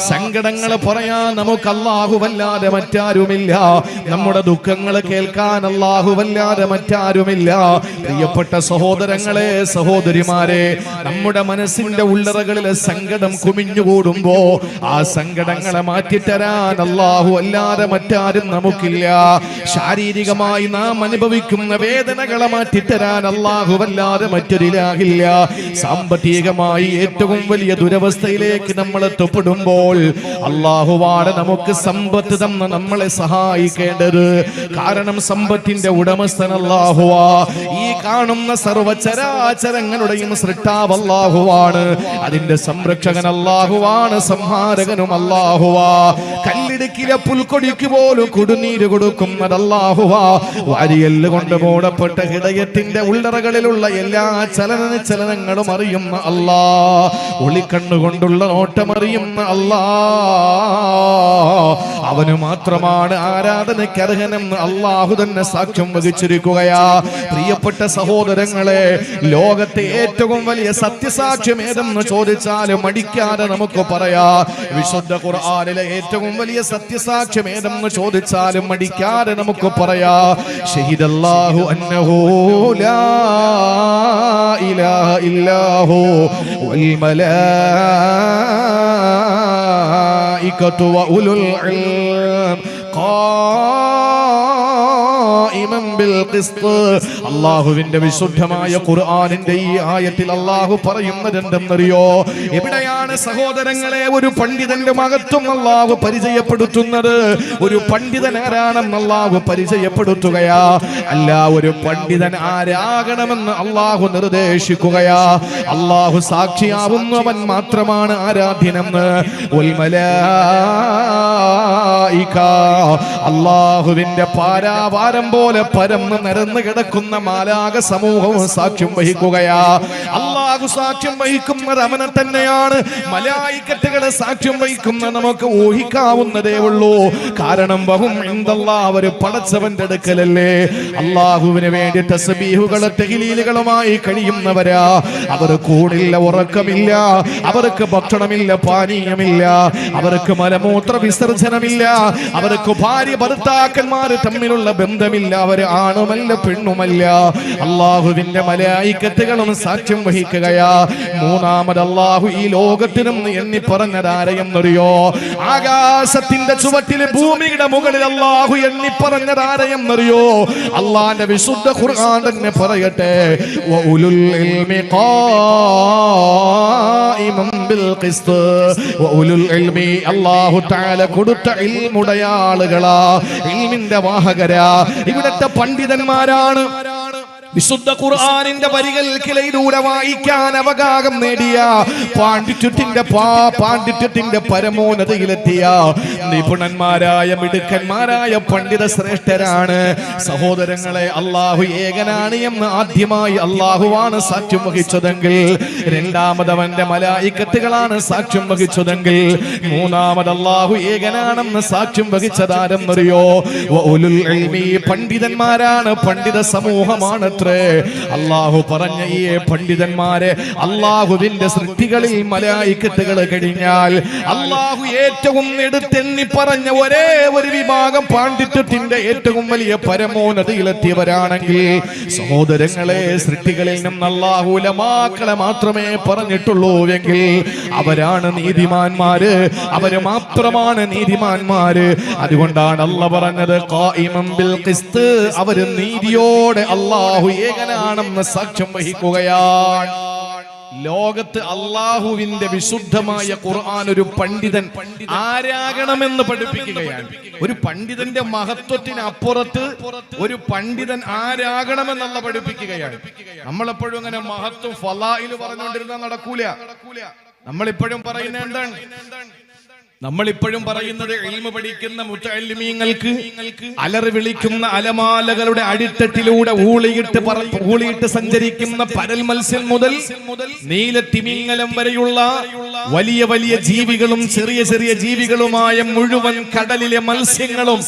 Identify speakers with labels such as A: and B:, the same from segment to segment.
A: സങ്കടങ്ങൾ പറയാൻ നമുക്ക് അല്ലാഹുവല്ലാതെ മറ്റാരുമില്ല. നമ്മുടെ ദുഃഖങ്ങൾ കേൾക്കാൻ അല്ലാഹുവല്ലാതെ മറ്റാരുമില്ല. പ്രിയപ്പെട്ട സഹോദരങ്ങളെ, സഹോദരിമാരെ, നമ്മുടെ മനസ്സിന്റെ ഉള്ളറകളിലെ സങ്കടം കുമിഞ്ഞുകൂടുമ്പോ ആ സങ്കടങ്ങളെ മാറ്റിത്തരാൻ അല്ലാഹു അല്ലാതെ മറ്റാരും നമുക്കില്ല. ശാരീരികമായി നാം അനുഭവിക്കുന്ന വേദനകളെ മാറ്റിത്തരാൻ അല്ലാഹുവല്ലാതെ മറ്റൊരിലാഹില്ല. സാമ്പത്തികമായി ഏറ്റവും വലിയ ദുരവസ്ഥയിലേക്ക് നമ്മൾ എത്തപ്പെടുമ്പോൾ അല്ലാഹുവാണ് നമുക്ക് സമ്പത്ത് തന്ന് നമ്മളെ സഹായിക്കേണ്ടത്. കാരണം സമ്പത്തിന്റെ ഉടമസ്ഥൻ അല്ലാഹുവാ. ഈ കാണുന്ന സർവ്വചരാചരങ്ങളുടെയും സൃഷ്ടാവ് അല്ലാഹുവാണ്. അതിന്റെ സംരക്ഷകൻ അല്ലാഹുവാണ്, സംഹാരകനും അല്ലാഹുവാ. കല്ലിടുക്കിലെ പുൽക്കൊടിക്ക് പോലും കുടിനീര് കൊടുക്കുന്നത് അല്ലാഹുവാ. വാരിയെല്ല് കൊണ്ട് മൂടപ്പെട്ട ഹൃദയത്തിന്റെ ഉള്ളറകളിലുള്ള എല്ലാ ചലനങ്ങളും അറിയുന്ന അല്ലാ. ഒളിക്കണ്ണുകൊണ്ടുള്ള നോട്ടമറിയുന്ന അല്ലാ. അവന് മാത്രമാണ് ആരാധനയ്ക്ക് അർഹനെന്ന് അല്ലാഹു തന്നെ സാക്ഷ്യം വഹിച്ചിരിക്കുകയാ. പ്രിയപ്പെട്ട സഹോദരങ്ങളെ, ലോകത്തെ ഏറ്റവും വലിയ സത്യസാക്ഷ്യം ഏതെന്ന് ചോദിച്ചാലും മടിക്കാതെ നമുക്ക് പറയാ. വിശുദ്ധ ഖുർആനിലെ ഏറ്റവും വലിയ സത്യസാക്ഷ്യം ഏതെന്ന് ചോദിച്ചാലും മടിക്കാതെ നമുക്ക് പറയാ. ഷഹീദല്ലാഹു അന്നഹു ലാ ഇലാഹ ഇല്ലാഹു വൽ മലായികതു വഉലുൽ ഇൽം അല്ലാഹുവിന്റെ വിശുദ്ധമായ ഖുർആനിന്റെ ഈ ആയത്തിൽ അല്ലാഹു പറയുന്നത് എന്തെന്നറിയോ? എവിടെയാണ് സഹോദരങ്ങളെ ഒരു പണ്ഡിതന്റെ മഹത്വം അല്ലാഹു പരിചയപ്പെടുത്തുന്നത്? ഒരു പണ്ഡിതൻ ആരാണെന്ന് അല്ലാഹു പരിചയപ്പെടുത്തുകയാ. അല്ല, ഒരു പണ്ഡിതൻ ആരാകണമെന്ന് അല്ലാഹു നിർദ്ദേശിക്കുകയാ. അല്ലാഹു സാക്ഷിയാവുന്നവൻ മാത്രമാണ് ആരാധ്യനെന്ന്. വൽ മലായിക, അല്ലാഹുവിന്റെ പാരാവാരം പോലെ പരന്ന് നിരന്ന് കിടക്കുന്ന മാലാക സമൂഹവും സാക്ഷ്യം വഹിക്കുകയാ. അല്ലാഹു സാക്ഷ്യം വഹിക്കുന്നത് അവനെ തന്നെയാണ്. മലായിക്കത്തുകളെ സാക്ഷ്യം വഹിക്കുന്ന നമുക്ക് ഊഹിക്കാവുന്നതേ ഉള്ളൂ. കാരണം വഹും ഇൻദല്ലാഹ്, അവർ പടച്ചവന്റെ അടുക്കലല്ലേ. അല്ലാഹുവിന് വേണ്ടി തസ്ബീഹുകളും തഹ്ലീലുകളുമായി കഴിയുന്നവരാ. അവർ കൂടില്ല, ഉറക്കമില്ല, അവർക്ക് ഭക്ഷണമില്ല, പാനീയമില്ല, അവർക്ക് മലമൂത്ര വിസർജനമില്ല, അവർക്ക് ഭാര്യ ഭർത്താക്കന്മാർ തമ്മിലുള്ള ബന്ധമില്ല, അവർ ആണുമല്ല പെണ്ണുമല്ല. അല്ലാഹുവിന്റെ മലായിക്കത്തുകളും സാക്ഷ്യം വഹിക്കുകയാ. മൂന്നാമത് അല്ലാഹു ഈ ലോകത്തിനും എണ്ണി പറഞ്ഞതാരെയെന്നറിയോ? ആകാശത്തിന്റെ ചുവട്ടിൽ ഭൂമിയുടെ മുകളിൽ അല്ലാഹു എണ്ണി പറഞ്ഞതാരെയെന്നറിയോ? അല്ലാഹുവിന്റെ വിശുദ്ധ ഖുർആൻ തന്നെ പറയട്ടെ, വഉലുൽ ഇൽമി ഖായിമൻ ബിൽ ഖിസ്ത്. വഉലുൽ ഇൽമി, അല്ലാഹു തആല കൊടുത്ത ഇൽമുடைய ആളുകളാ, ഇൽമിന്റെ വാഹകരാ. ഇവിടത്തെ പണ്ഡിതന്മാരാണ്. വിശുദ്ധ ഖുർആനിന്റെ വരികൾക്കിലൂടെ വായിക്കാൻ അവകാശം നേടിയ പാണ്ഡിത്യത്തിന്റെ പരമോന്നതയിലെത്തിയ നിപുണന്മാരായ മിടുക്കന്മാരായ പണ്ഡിത ശ്രേഷ്ഠരാണ്. സഹോദരങ്ങളെ, അല്ലാഹു ഏകനാണ് എന്ന് ആദ്യമായി അല്ലാഹുവാണ് സാക്ഷ്യം വഹിച്ചതെങ്കിൽ, രണ്ടാമതവന്റെ മലായിക്കത്തുകളാണ് സാക്ഷ്യം വഹിച്ചതെങ്കിൽ, മൂന്നാമത് അല്ലാഹു ഏകനാണെന്ന് സാക്ഷ്യം വഹിച്ചതാരെന്നറിയോ? വഉലുൽ ഇൽമി, പണ്ഡിതന്മാരാണ്, പണ്ഡിത സമൂഹമാണ്. അല്ലാഹു പറഞ്ഞ ഈ പണ്ഡിതന്മാരെ അല്ലാഹുവിന്റെ സൃഷ്ടികളിൽ മലായിക്കത്തുകൾ കഴിഞ്ഞാൽ അല്ലാഹു ഏറ്റവും എടുത്തെണ്ണി പറഞ്ഞ ഒരേ ഒരു വിഭാഗം പാണ്ഡിത്യത്തിന്റെ ഏറ്റവും വലിയ പരമോന്നതയിലെത്തിയവരാണെങ്കിൽ, സഹോദരങ്ങളെ, സൃഷ്ടികളിൽ നിന്ന് അല്ലാഹു ഉലമാക്കളെ മാത്രമേ പറഞ്ഞിട്ടുള്ളൂ എങ്കിൽ അവരാണ് നീതിമാന്മാര്, അവര് മാത്രമാണ് നീതിമാന്മാര്. അതുകൊണ്ടാണ് അല്ലാഹു പറഞ്ഞത് ഖായിമൻ ബിൽ ഖിസ്ത്, അവര് നീതിയോടെ അല്ലാഹു ഏകനാണെന്ന് സാക്ഷ്യം വഹിക്കുകയാണ്. ലോകത്ത് അല്ലാഹുവിന്റെ വിശുദ്ധമായ ഖുർആൻ ഒരു പണ്ഡിതൻ ആരാകണമെന്ന് പഠിപ്പിക്കുകയാണ്. ഒരു പണ്ഡിതന്റെ മഹത്വത്തിന് അപ്പുറത്ത് ഒരു പണ്ഡിതൻ ആരാകണമെന്നുള്ള പഠിപ്പിക്കുകയാണ്. നമ്മളെപ്പോഴും അങ്ങനെ മഹത്വം ഫളാഇൽ പറഞ്ഞുകൊണ്ടിരുന്നാൽ നടക്കൂല. നമ്മളിപ്പോഴും പറയുന്നത് എന്താണ്? നമ്മളിപ്പോഴും പറയുന്നത് ഇൽമു പഠിക്കുന്ന മുതഅല്ലിമീങ്ങൾക്ക് അലറി വിളിക്കുന്ന അലമാലകളുടെ അടിത്തട്ടിലൂടെ ഊളിയിട്ട് സഞ്ചരിക്കുന്ന പരൽ മത്സ്യം മുതൽ നീലത്തിമിംഗലം വരെയുള്ള വലിയ വലിയ ജീവികളും ചെറിയ ചെറിയ ജീവികളുമായ മുഴുവൻ കടലിലെ മത്സ്യങ്ങളും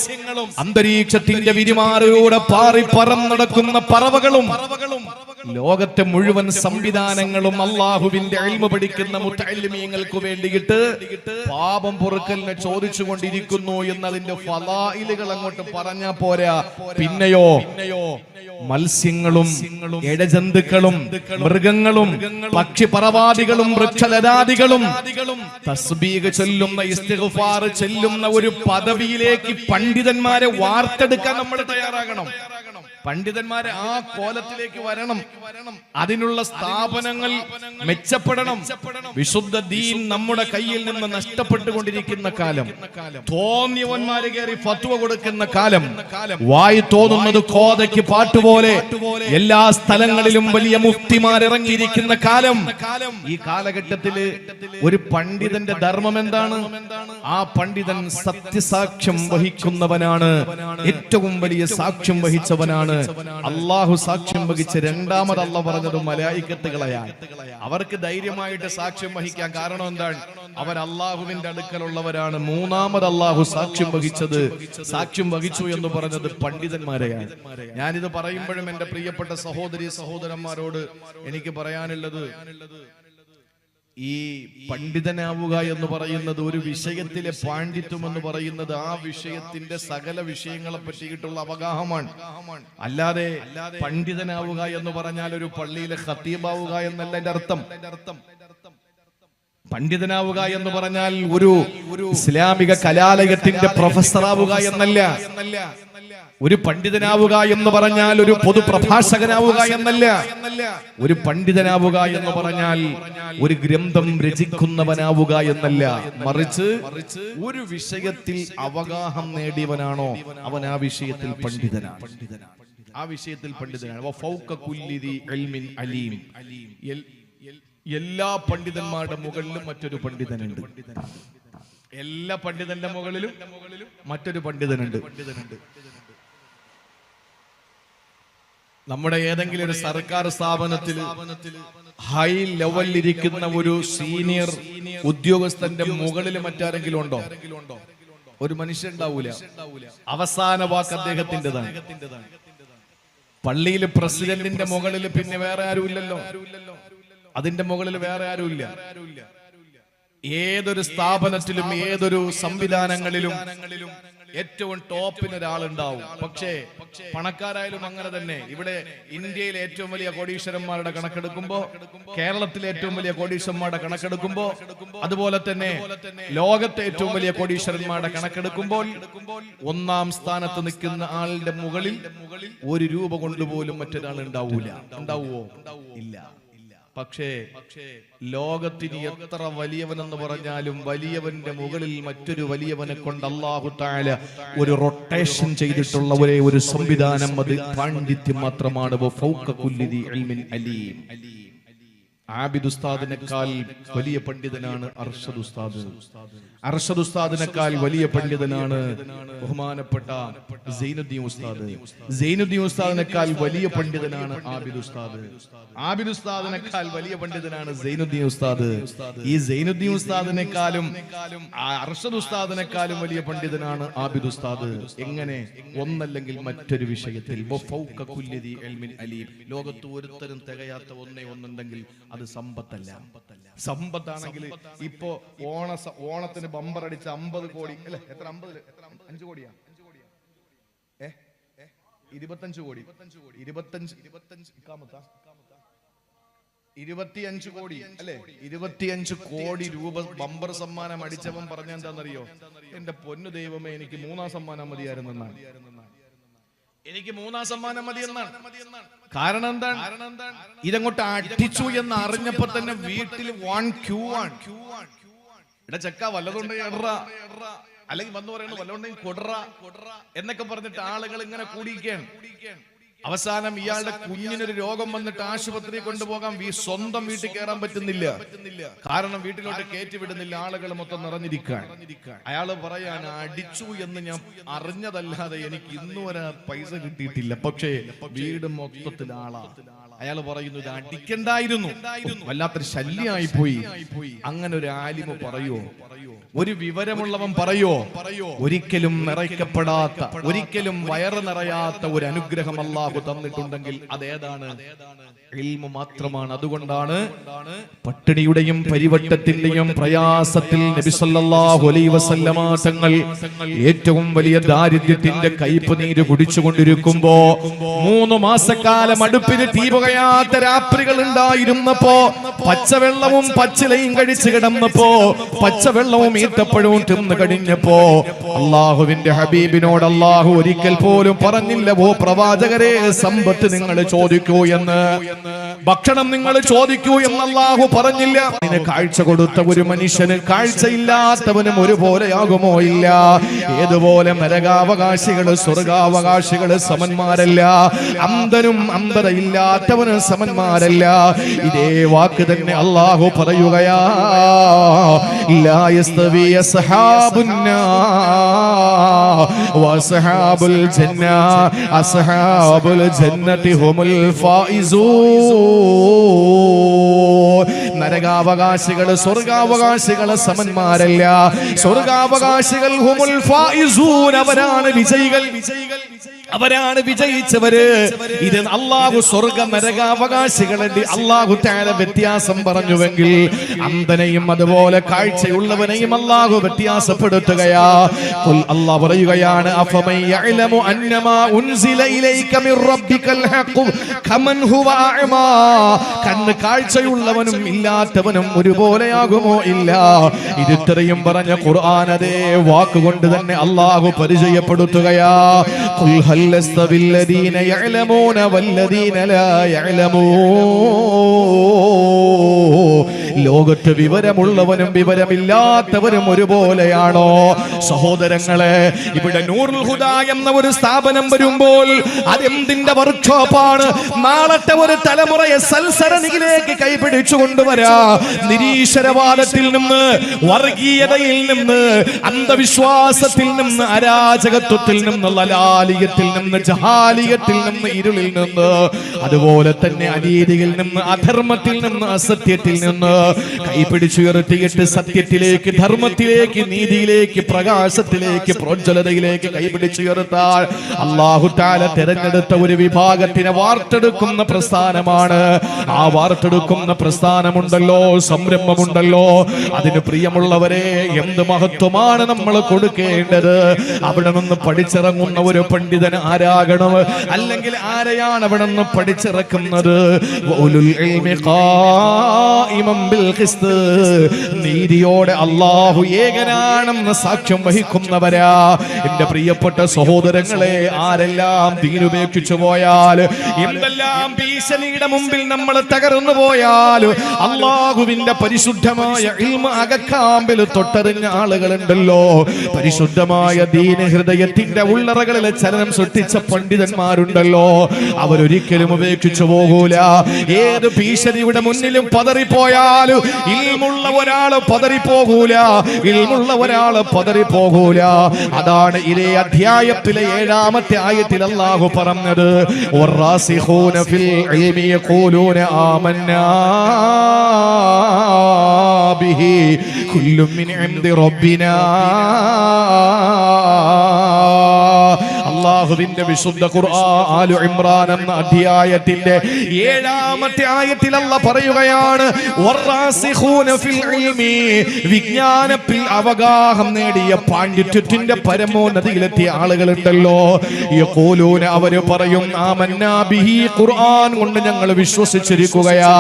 A: അന്തരീക്ഷത്തിന്റെ വിരിമാറിലൂടെ പാറി പറന്നടക്കുന്ന പറവകളും ലോകത്തെ മുഴുവൻ സംവിധാനങ്ങളും അള്ളാഹുവിന്റെ ഇൽമ പഠിക്കുന്ന മുത്തഅല്ലിമീങ്ങൾക്ക് വേണ്ടിയിട്ട് പാപം പൊറുക്കലിനെ ചോദിച്ചുകൊണ്ടിരിക്കുന്നു എന്നതിന്റെ ഫളായിലുകൾ അങ്ങോട്ട് പറഞ്ഞാ പോരാ. പിന്നെയോ മത്സ്യങ്ങളും ഇഴജന്തുക്കളും മൃഗങ്ങളും പക്ഷിപറവാദികളും വൃക്ഷലതാദികളും തസ്ബീഹ് ചൊല്ലുന്ന ഇസ്തിഗ്ഫാർ ചൊല്ലുന്ന ഒരു പദവിയിലേക്ക് പണ്ഡിതന്മാരെ വാർത്തെടുക്കാൻ നമ്മൾ തയ്യാറാകണം. പണ്ഡിതന്മാരെ ആ കോലത്തിലേക്ക് വരണം. അതിനുള്ള സ്ഥാപനങ്ങൾ മെച്ചപ്പെടണം. വിശുദ്ധ ദീൻ നമ്മുടെ കയ്യിൽ നിന്ന് നഷ്ടപ്പെട്ടുകൊണ്ടിരിക്കുന്ന കാലം, തോന്നിയവന്മാര് കയറി ഫത്വ കൊടുക്കുന്ന കാലം, വായി തോന്നുന്നത് കോതയ്ക്ക് പാട്ടുപോലെ എല്ലാ സ്ഥലങ്ങളിലും വലിയ മുഫ്തിമാർ ഇറങ്ങിയിരിക്കുന്ന കാലം. ഈ കാലഘട്ടത്തില് ഒരു പണ്ഡിതന്റെ ധർമ്മം എന്താണ്? ആ പണ്ഡിതൻ സത്യസാക്ഷ്യം വഹിക്കുന്നവനാണ്, ഏറ്റവും വലിയ സാക്ഷ്യം വഹിച്ചവനാണ്. അള്ളാഹു സാക്ഷ്യം വഹിച്ച രണ്ടാമത് അള്ളാഹ് പറഞ്ഞത് മലായിക്കത്തുകളെയാണ്. അവർക്ക് ധൈര്യമായിട്ട് സാക്ഷ്യം വഹിക്കാൻ കാരണം എന്താണ്? അവർ അള്ളാഹുവിന്റെ അടുക്കലുള്ളവരാണ്. മൂന്നാമത് അള്ളാഹു സാക്ഷ്യം വഹിച്ചത്, സാക്ഷ്യം വഹിച്ചു എന്ന് പറഞ്ഞത് പണ്ഡിതന്മാരെയാണ്. ഞാനിത് പറയുമ്പോഴും എന്റെ പ്രിയപ്പെട്ട സഹോദരി സഹോദരന്മാരോട് എനിക്ക് പറയാനുള്ളത്, ഈ പണ്ഡിതനാവുക എന്ന് പറയുന്നത്, ഒരു വിഷയത്തിലെ പാണ്ഡിത്യം എന്ന് പറയുന്നത് ആ വിഷയത്തിന്റെ സകല വിഷയങ്ങളെ പറ്റിയിട്ടുള്ള അവഗാഹമാണ്. അല്ലാതെ പണ്ഡിതനാവുക എന്ന് പറഞ്ഞാൽ ഒരു പള്ളിയിലെ ഖത്തീബാവുക എന്നല്ല എന്റെ അർത്ഥം. പണ്ഡിതനാവുക എന്ന് പറഞ്ഞാൽ ഒരു ഇസ്ലാമിക കലാലയത്തിന്റെ പ്രൊഫസറാവുക എന്നല്ല. ഒരു പണ്ഡിതനാവുക എന്ന് പറഞ്ഞാൽ ഒരു പൊതുപ്രഭാഷകനാവുക എന്നല്ല. ഒരു പണ്ഡിതനാവുക എന്ന് പറഞ്ഞാൽ ഒരു ഗ്രന്ഥം രചിക്കുന്നവനാവുക എന്നല്ല. മറിച്ച് ഒരു വിഷയത്തിൽ അവഗാഹം നേടിയവനാണോ അവൻ ആ വിഷയത്തിൽ പണ്ഡിതനാണ്. ആ വിഷയത്തിൽ പണ്ഡിതനാണ്. എല്ലാ പണ്ഡിതന്മാരുടെ മുകളിലും മറ്റൊരു പണ്ഡിതനുണ്ട്. എല്ലാ പണ്ഡിതന്റെ മുകളിലും മറ്റൊരു പണ്ഡിതനുണ്ട്. നമ്മുടെ ഏതെങ്കിലും ഒരു സർക്കാർ സ്ഥാപനത്തിൽ ഹൈ ലെവലിൽ ഇരിക്കുന്ന ഒരു സീനിയർ ഉദ്യോഗസ്ഥന്റെ മുകളിൽ മറ്റാരെങ്കിലും ഉണ്ടോ? ഒരു മനുഷ്യൻ ഉണ്ടാവൂല. അവസാന വാക്ക് അദ്ദേഹത്തിൻ്റെതാണ്. പള്ളിയിൽ പ്രസിഡന്റിന്റെ മുകളിൽ പിന്നെ വേറെ ആരുമില്ലല്ലോ. അതിന്റെ മുകളിൽ വേറെ ആരുമില്ല. ഏതൊരു സ്ഥാപനത്തിലും ഏതൊരു സംവിധാനങ്ങളിലും ഏറ്റവും ടോപ്പിന് ഒരാളുണ്ടാവും. പക്ഷേ പണക്കാരായാലും അങ്ങനെ തന്നെ. ഇവിടെ ഇന്ത്യയിലെ ഏറ്റവും വലിയ കോടീശ്വരന്മാരുടെ കണക്കെടുക്കുമ്പോ, കേരളത്തിലെ ഏറ്റവും വലിയ കോടീശ്വരന്മാരുടെ കണക്കെടുക്കുമ്പോ, അതുപോലെ തന്നെ ലോകത്തെ ഏറ്റവും വലിയ കോടീശ്വരന്മാരുടെ കണക്കെടുക്കുമ്പോൾ ഒന്നാം സ്ഥാനത്ത് നിൽക്കുന്ന ആളുടെ മുകളിൽ ഒരു രൂപ കൊണ്ടുപോലും മറ്റൊരാൾ ഉണ്ടാവൂല. ഉണ്ടാവുമോ? ഇല്ല. പക്ഷേ ലോകത്തിന് എത്ര വലിയവനെന്ന് പറഞ്ഞാലും വലിയവന്റെ മുകളിൽ മറ്റൊരു വലിയവനെ കൊണ്ട് അല്ലാഹു തആല ഒരു റൊട്ടേഷൻ ചെയ്തിട്ടുള്ള ഒരേ ഒരു സംവിധാനം അത് പാണ്ഡിത്യം മാത്രമാണ്. ഫൗക കുല്ലി ദി ഇൽമിൻ അലീം. ആബിദ് ഉസ്താദിനേക്കാൾ വലിയ പണ്ഡിതനാണ് അർഷദ് ഉസ്താദ്. അർഷദ് ഉസ്താദിനേക്കാൾ വലിയ പണ്ഡിതനാണ് ബഹുമാനപ്പെട്ട സൈനുദ്ദീൻ ഉസ്താദ്. സൈനുദ്ദീൻ ഉസ്താദിനേക്കാൾ വലിയ പണ്ഡിതനാണ് ആബിദ് ഉസ്താദ്. ആബിദ് ഉസ്താദിനേക്കാൾ വലിയ പണ്ഡിതനാണ് സൈനുദ്ദീൻ ഉസ്താദ്. ഈ സൈനുദ്ദീൻ ഉസ്താദിനേക്കാളും അർഷദ് ഉസ്താദിനേക്കാളും വലിയ പണ്ഡിതനാണ് ആബിദ് ഉസ്താദ്. എങ്ങനെ? ഒന്നല്ലെങ്കിൽ മറ്റൊരു വിഷയത്തിൽ. ലോകത്ത് ഒരുത്തരും തികയാത്ത ഒന്നേ ഒന്നുണ്ടെങ്കിൽ അത് സമ്പത്തല്ല. സമ്പത്താണെങ്കിൽ ഇപ്പോ ഓണത്തിന് ബമ്പർ അടിച്ച 50 കോടി അല്ലെ? എത്ര? 5 കോടിയാ? 25 കോടി. 25 കോടി അല്ലെ? 25 കോടി രൂപ ബമ്പർ സമ്മാനം അടിച്ചവൻ പറഞ്ഞ എന്താണെന്നറിയോ? എന്റെ പൊന്നു ദൈവമേ, എനിക്ക് 3-ാം സമ്മാനം മതിയായിരുന്നെന്നാണ്. എനിക്ക് 3-ാം സമ്മാനം മതി എന്നാണ്. കാരണം എന്താണ്? ഇതങ്ങോട്ട് അടിച്ചു എന്ന് അറിഞ്ഞപ്പോ തന്നെ വീട്ടിൽ ക്യൂ ആണ്. ഇവിടെ ചെക്ക വല്ലതുണ്ടെങ്കിൽ എടറ, അല്ലെങ്കിൽ വന്നു പറയുന്നത് വല്ലതുണ്ടെങ്കിൽ കൊടറ എന്നൊക്കെ പറഞ്ഞിട്ട് ആളുകൾ ഇങ്ങനെ കൂടിയിരിക്കുകയാണ്. അവസാനം ഇയാളുടെ കുഞ്ഞിനൊരു രോഗം വന്നിട്ട് ആശുപത്രിയിൽ കൊണ്ടുപോകാൻ സ്വന്തം വീട്ടിൽ കയറാൻ പറ്റുന്നില്ല. കാരണം വീട്ടിലോട്ട് കയറ്റി വിടുന്നില്ല. ആളുകൾ മൊത്തം നിറഞ്ഞിരിക്കാൻ. അയാള് പറയാണ്, അടിച്ചു എന്ന് ഞാൻ അറിഞ്ഞതല്ലാതെ എനിക്ക് ഇന്നുവരെ പൈസ കിട്ടിയിട്ടില്ല. പക്ഷേ വീട് മൊത്തത്തിൽ ആളാ. അയാൾ പറയുന്നു, ഇത് അടിക്കണ്ടായിരുന്നു, വല്ലാത്തൊരു ശല്യമായി പോയി. അങ്ങനെ ഒരു ആലിമ പറയുമോ? ഒരു വിവരമുള്ളവൻ പറയോ? ഒരിക്കലും നിറയ്ക്കപ്പെടാത്ത, ഒരിക്കലും വയറ് നിറയാത്ത ഒരു അനുഗ്രഹം അല്ലാഹു തന്നിട്ടുണ്ടെങ്കിൽ അതേതാണ്? ഇൽമു മാത്രമാണ്. അതുകൊണ്ടാണ് പട്ടിണിയുടെയും പരിവട്ടത്തിന്റെയും പ്രയാസത്തിൽ നബി സല്ലല്ലാഹു അലൈഹി വസല്ലമ തങ്ങൾ ഏറ്റവും വലിയ ദാരിദ്ര്യത്തിന്റെ കയ്പ് നീര് കുടിച്ചുകൊണ്ടിരിക്കുമ്പോ 3 മാസക്കാലം അടുപ്പിന് തീ പുകയാത്ത രാത്രികൾ ഉണ്ടായിരുന്നപ്പോ, പച്ചവെള്ളവും പച്ചിലയും കഴിച്ചു കിടന്നപ്പോ, പച്ചവെള്ളവും ഈത്തപ്പഴവും തിന്നു കഴിഞ്ഞപ്പോ അള്ളാഹുവിന്റെ ഹബീബിനോട് അള്ളാഹു ഒരിക്കൽ പോലും പറഞ്ഞില്ല, ഓ പ്രവാചകരെ, സമ്പത്ത് നിങ്ങൾ ചോദിക്കൂ എന്ന്, ഭക്ഷണം നിങ്ങൾ ചോദിക്കൂ എന്ന് അള്ളാഹു പറഞ്ഞില്ല. ഇതിന് കാഴ്ച കൊടുത്ത ഒരു മനുഷ്യന് കാഴ്ചയില്ലാത്തവനും ഒരുപോലെയാകുമോ? ഇല്ല. ഏതുപോലെ നരകാവകാശികള് സ്വർഗാവകാശികള് സമന്മാരല്ല, അന്ധനും അന്ധതയില്ലാത്തവനും സമന്മാരല്ല. ഇതേ വാക്ക് തന്നെ അള്ളാഹു പറയുകയാ, ലാ യസ്തവി അസ്ഹാബുന്നാർ വഅസ്ഹാബുൽ ജന്ന അസ്ഹാബുൽ ജന്നതി ഹുമുൽ ഫായിസൂൻ. നരകാവകാശികള് സ്വർഗാവകാശികള് സമന്മാരല്ല. സ്വർഗാവകാശികൾ ഹുമുൽ ഫായിസൂൻ, അവരാണ് വിജയികൾ, അവരാണ് വിജയിച്ചവര്. ഇത് അള്ളാഹു സ്വർഗ നരകാവകാശികളുടെ അള്ളാഹു തആല വ്യത്യാസം പറഞ്ഞുവെങ്കിൽ അന്ധനെയും അതുപോലെ കാഴ്ചയുള്ളവനെയും അള്ളാഹു വ്യത്യാസപ്പെടുത്തുകയാ. അള്ളാഹു പറയുകയാണ്, അഫമൻ യഅലമു അന്നമാ ഉൻസില ഇലൈക മിർ റബ്ബികൽ ഹഖ് കമൻ ഹുവ അഅമാ. കണ്ണ് കാഴ്ചയുള്ളവനും ഇല്ലാത്തവനും ഒരുപോലെയാകുമോ? ഇല്ല. ഇത് ഇത്രയും പറഞ്ഞ ഖുർആൻ അതേ വാക്കുകൊണ്ട് തന്നെ അള്ളാഹു പരിചയപ്പെടുത്തുകയാ. ഖുൽ ഹൽ യസ്തവി الذين يعلمون والذين لا يعلمون. ലോകത്ത് വിവരമുള്ളവനും വിവരമില്ലാത്തവരും ഒരുപോലെയാണോ? സഹോദരങ്ങളെ, ഇവിടെ നൂറുൽ ഹുദ എന്ന ഒരു സ്ഥാപനം വരുമ്പോൾ അതെന്തിന്റെ വർക്ക്ഷോപ്പാണ്? നാളത്തെ ഒരു തലമുറയെ സൽസരണിയിലേക്ക് കൈപിടിച്ചു കൊണ്ടുവരാ. നിരീശ്വരവാദത്തിൽ നിന്ന്, വർഗീയതയിൽ നിന്ന്, അന്ധവിശ്വാസത്തിൽ നിന്ന്, അരാജകത്വത്തിൽ നിന്ന്, ലലാലിയത്തിൽ നിന്ന്, ജഹാലിയത്തിൽ നിന്ന്, ഇരുളിൽ നിന്ന്, അതുപോലെ തന്നെ അനീതിയിൽ നിന്ന്, അധർമ്മത്തിൽ നിന്ന്, അസത്യത്തിൽ നിന്ന് കൈപിടിച്ചുയർത്തിയിട്ട് സത്യത്തിലേക്ക്, ധർമ്മത്തിലേക്ക്, നീതിയിലേക്ക്, പ്രകാശത്തിലേക്ക്, പ്രോജ്വലതയിലേക്ക് കൈപിടിച്ചുയർത്താൻ അല്ലാഹു തആല തിരഞ്ഞെടുത്ത ഒരു വിഭാഗത്തിനെ വാർത്തെടുക്കുന്ന പ്രസ്ഥാനമാണ്. ആ വാർത്തെടുക്കുന്ന പ്രസ്ഥാനമുണ്ടല്ലോ, സംരംഭമുണ്ടല്ലോ, അതിന് പ്രിയമുള്ളവരെ എന്ത് മഹത്വമാണ് നമ്മൾ കൊടുക്കേണ്ടത്. അവിടെ നിന്ന് പഠിച്ചിറങ്ങുന്ന ഒരു പണ്ഡിതൻ ആരാകണം? അല്ലെങ്കിൽ ആരെയാണ് അവിടെ നിന്ന് പഠിച്ചിറക്കുന്നത്? ഉലുൽ ഇൽമി ഖായിമൻ ബിൽ ഖിസ്ത്. നീതിയോടെ അല്ലാഹു ഏകനാണെന്ന് സാക്ഷ്യം വഹിക്കുന്നവരാ. എന്റെ പ്രിയപ്പെട്ട സഹോദരങ്ങളെ, ആരെല്ലാം ദീനുപേക്ഷിച്ചു പോയാൽ, എന്തെല്ലാം ഭീഷണിയുടെ മുമ്പിൽ നമ്മൾ തകർന്നു പോയാൽ, അല്ലാഹുവിന്റെ പരിശുദ്ധമായ ഇൽമ് അകക്കാമ്പിൽ തൊട്ടറിഞ്ഞ ആളുകളുണ്ടല്ലോ. പരിശുദ്ധമായ ദീന ഹൃദയത്തിന്റെ ഉള്ളറകളിൽ ചലനം സൃഷ്ടിച്ച പണ്ഡിതന്മാരുണ്ടല്ലോ. അവരൊരിക്കലും ഉപേക്ഷിച്ചു പോകൂല. ഏത് ഭീഷണിയുടെ മുന്നിലും പതറിപ്പോയാലും ഇൽമുള്ള ഒരാള് പതറിപ്പോകൂല, ഇൽമുള്ള ഒരാള് പതറിപ്പോകൂല. അതാണ് ഇതേ അധ്യായത്തിലെ 7-ാമത്തെ ആയത്തിൽ അല്ലാഹു പറഞ്ഞത്, വറാസിഖൂന ഫിൽ ഇൽമി യഖൂലൂന ആമന്നാ ബിഹി കുല്ലും മിൻ ഇൻദി റബ്ബിനാ. അല്ലാഹുവിന്റെ വിശുദ്ധ ഖുർആൻ ആലു ഇംറാൻ എന്ന അധ്യായത്തിന്റെ 7-ാമത്തെ ആയത്തിൽ അല്ലാഹു പറയുകയാണ്, വറാസിഖൂന ഫിൽ ഇൽമി, വിജ്ഞാനത്തിൽ അവഗാഹം നേടിയ പാണ്ഡിത്യത്തിന്റെ പരമോന്നതിയിലെത്തിയ ആളുകളുണ്ടല്ലോ. യഖൂലൂന, അവര് പറയും, ആമന്നാ ബിഹി, ഖുർആൻ കൊണ്ട് ഞങ്ങൾ വിശ്വസിച്ചിരിക്കുകയാ.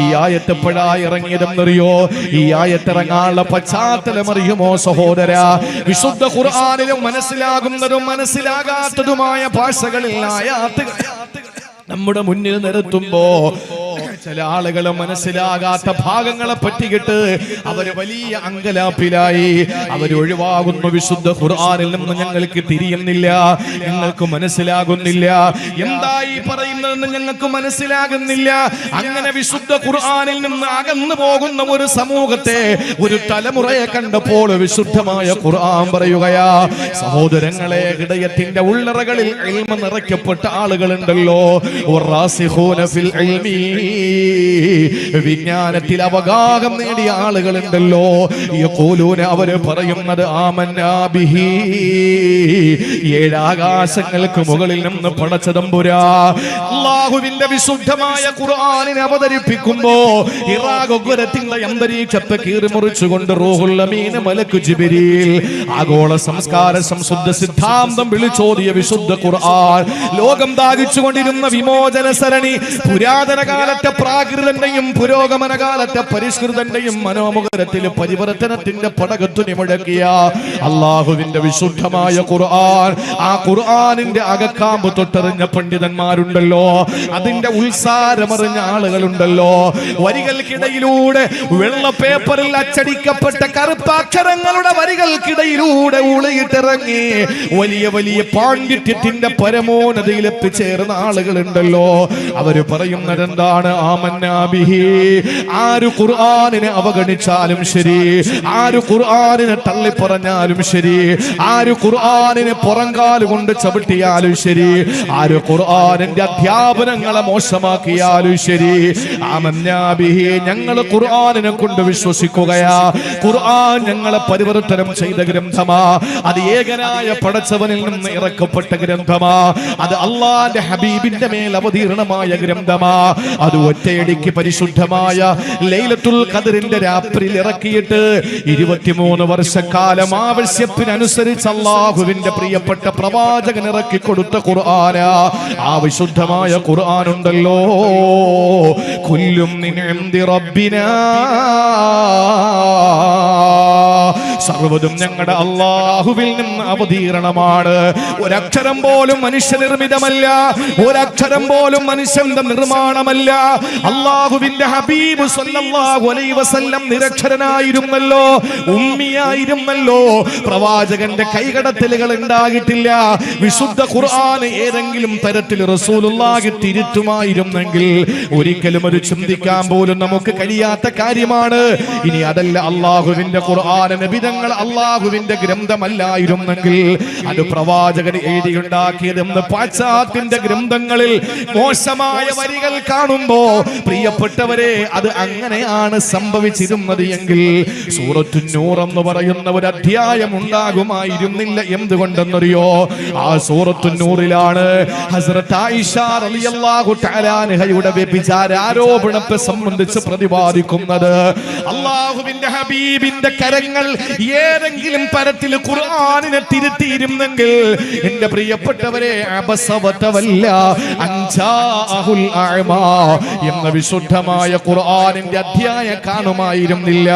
A: ഈ ആയത്ത് എപ്പോഴാണ് ഇറങ്ങിയതെന്നറിയോ? ഈ ആയത്ത് ഇറങ്ങാനുള്ള പശ്ചാത്തലം അറിയുമോ സഹോദരാ? വിശുദ്ധ ഖുർആനിലും മനസ്സിലാകുന്നതും മനസ്സിലാകാത്തതുമായ ഭാഷകളിൽ ആയാത്തുകൾ നമ്മുടെ മുന്നിൽ നിരത്തുമ്പോ ചില ആളുകൾ മനസ്സിലാകാത്ത ഭാഗങ്ങളെ പറ്റിയിട്ട് അവര് വലിയ അങ്കലാപ്പിലായി. അവരൊഴിവാകുന്നു. വിശുദ്ധ ഖുർആനിൽ നിന്ന് ഞങ്ങൾക്ക് തിരിയുന്നില്ല, ഞങ്ങൾക്ക് മനസ്സിലാകുന്നില്ല, എന്തായി പറയുന്നതെന്ന് ഞങ്ങൾക്ക് മനസ്സിലാകുന്നില്ല. അങ്ങനെ വിശുദ്ധ ഖുർആനിൽ നിന്ന് അകന്നു പോകുന്ന ഒരു സമൂഹത്തെ, ഒരു തലമുറയെ കണ്ടപ്പോൾ വിശുദ്ധമായ ഖുർആൻ പറയുകയാ, സഹോദരങ്ങളെ, ഹൃദയത്തിന്റെ ഉള്ളറകളിൽ ഇൽമ നിറയ്ക്കപ്പെട്ട ആളുകളുണ്ടല്ലോ. വറാസിഖൂന ഫിൽ ഇൽമി വിജ്ഞാനത്തിൽ അവഗാഹം നേടിയ ആളുകളുണ്ടല്ലോ, യഖൂലൂന അവര് പറയുന്നത് ആമന്നാ ബിഹി, ഏഴാകാശങ്ങൾക്ക് മുകളിൽ നിന്ന് പടച്ച തമ്പുരാ അല്ലാഹുവിന്റെ വിശുദ്ധമായ ഖുർആനിനെ അവതരിപ്പിക്കുമ്പോ ഇറാഖുരത്തിന്റെ അന്തരീക്ഷത്തെ കീറിമുറിച്ചുകൊണ്ട് റൂഹുൽ അമീൻ മലക്ക് ജിബ്രീൽ ആഗോള സംസ്കാര സംശുദ്ധ സിദ്ധാന്തം വിളിച്ചോതിയ വിശുദ്ധ ഖുർആൻ, ലോകം ദാഹിച്ചുകൊണ്ടിരുന്ന വിമോചന സരണി, പുരാതന കാലത്തെ പ്രാകൃതന്റെയും പുരോഗമന കാലത്തെ പരിഷ്കൃതന്റെയും മനോമുഖരത്തിൽ പരിവർത്തനത്തിന്റെ പടകത്തുനി മുഴക്കിയ അള്ളാഹുവിന്റെ വിശുദ്ധമായ ഖുർആൻ, ആ ഖുർആനിന്റെ അകക്കാമ്പ് തൊട്ടറിഞ്ഞ പണ്ഡിതന്മാരുണ്ടല്ലോ, അതിന്റെ ഉത്സാരമറിഞ്ഞ ആളുകളുണ്ടല്ലോ, വരികൾക്കിടയിലൂടെ വെള്ള പേപ്പറിൽ അച്ചടിക്കപ്പെട്ട കറുപ്പാക്ഷരങ്ങളുടെ വരികൾക്കിടയിലൂടെ ഉളയിട്ടിറങ്ങി വലിയ വലിയ പാണ്ഡിത്യത്തിന്റെ പരമോന്നതയിൽ എത്തിച്ചേർന്ന ആളുകളുണ്ടല്ലോ. അവര് പറയുന്നത് എന്താണ്? ആമന്നാ ബിഹി, ആര് ഖുർആനിനെ അവഗണിച്ചാലും ശരി, ആര് ഖുർആനിനെ തള്ളിപ്പറഞ്ഞാലും ശരി, ആര് ഖുർആനിനെ പുറങ്കാല് കൊണ്ട് ചവിട്ടിയാലും ശരി, ആര് ഖുർആനിന്റെ അധ്യാപനങ്ങളെ മോശമാക്കിയാലും ശരി, ആമന്നാ ബിഹി, ഞങ്ങൾ ഖുർആനിനെ കൊണ്ട് വിശ്വസിക്കുകയാ. ഖുർആൻ ഞങ്ങളെ പരിവർത്തനം ചെയ്ത ഗ്രന്ഥമാ, അത് ഏകനായ പടച്ചവനിൽ നിന്ന് ഇറക്കപ്പെട്ട ഗ്രന്ഥമാ, അത് അള്ളാന്റെ ഹബീബിന്റെ മേൽ അവതീർണമായ ഗ്രന്ഥമാ, അത് ഒറ്റയടിക്ക് പരിശുദ്ധമായ ലൈലത്തുൽ ഖദ്റിന്റെ രാത്രിയിൽ ഇറക്കിയിട്ട് 23 വർഷക്കാലം ആവശ്യത്തിനനുസരിച്ച് അള്ളാഹുവിന്റെ പ്രിയപ്പെട്ട പ്രവാചകൻ ഇറക്കി കൊടുത്ത ഖുർആനാ. ആ വിശുദ്ധമായ ഖുർആൻ ഉണ്ടല്ലോ, കുല്ലും മിൻ ഇൻദി റബ്ബിനാ, സർവ്വതും ഞങ്ങളുടെ അള്ളാഹുവിൽ നിന്ന് അവതീർണമാണ്. ഒരക്ഷരം പോലും മനുഷ്യനിർമ്മിതമല്ല, ഒരക്ഷരം പോലും മനുഷ്യന്റെ നിർമ്മാണമല്ല. അള്ളാഹുവിന്റെ ഹബീബ് സല്ലല്ലാഹു അലൈഹി വസല്ലം നിരക്ഷരനായിരുന്നല്ലോ, ഉമ്മിയായിരുന്നല്ലോ, പ്രവാചകന്റെ കൈകടത്തലുകൾ ഉണ്ടായിട്ടില്ല. വിശുദ്ധ ഖുർആൻ ഏതെങ്കിലും തരത്തിൽ റസൂലുള്ളാഹി തിരുത്തുമായിരുന്നെങ്കിൽ ഒരിക്കലും അത് ചിന്തിക്കാൻ പോലും നമുക്ക് കഴിയാത്ത കാര്യമാണ്. ഇനി അതല്ല, അള്ളാഹുവിന്റെ ഖുർആൻ നബിതങ്ങൾ അള്ളാഹുവിന്റെ ഗ്രന്ഥമല്ലായിരുന്നെങ്കിൽ അത് പ്രവാചകൻ എഴുതിയുണ്ടാക്കിയതെന്ന് പാശ്ചാത്യന്റെ ഗ്രന്ഥങ്ങളിൽ മോശമായ വരികൾ കാണുമ്പോ പ്രിയപ്പെട്ടവരെ അത് അങ്ങനെയാണ് സംഭവിച്ചിരുന്നത് എങ്കിൽ സൂറത്തുൻ നൂർ എന്ന് പറയുന്ന ഒരു അധ്യായം ഉണ്ടാകുമായിരുന്നില്ല. എന്തുകൊണ്ടെന്നറിയോ? ആ സൂറത്തുൻ നൂറിലാണ് ഹസ്രത്ത് ആയിഷ റളിയല്ലാഹു തആല അൻഹയുടെ വ്യഭിചാര ആരോപണത്തെ സംബന്ധിച്ച് പ്രതിപാദിക്കുന്നത്. അള്ളാഹുവിന്റെ ഹബീബിന്റെ കരങ്ങൾ ഏതെങ്കിലും തരത്തിൽ ഖുർആനിനെ തിരുത്തിയിരുന്നെങ്കിൽ എന്റെ പ്രിയപ്പെട്ടവരെ അബസവതവല്ല അൻജാഅഹുൽ അഅമാ എന്ന വിശുദ്ധമായ ഖുർആനിന്റെ അധ്യായം കാണുമായിരുന്നില്ല.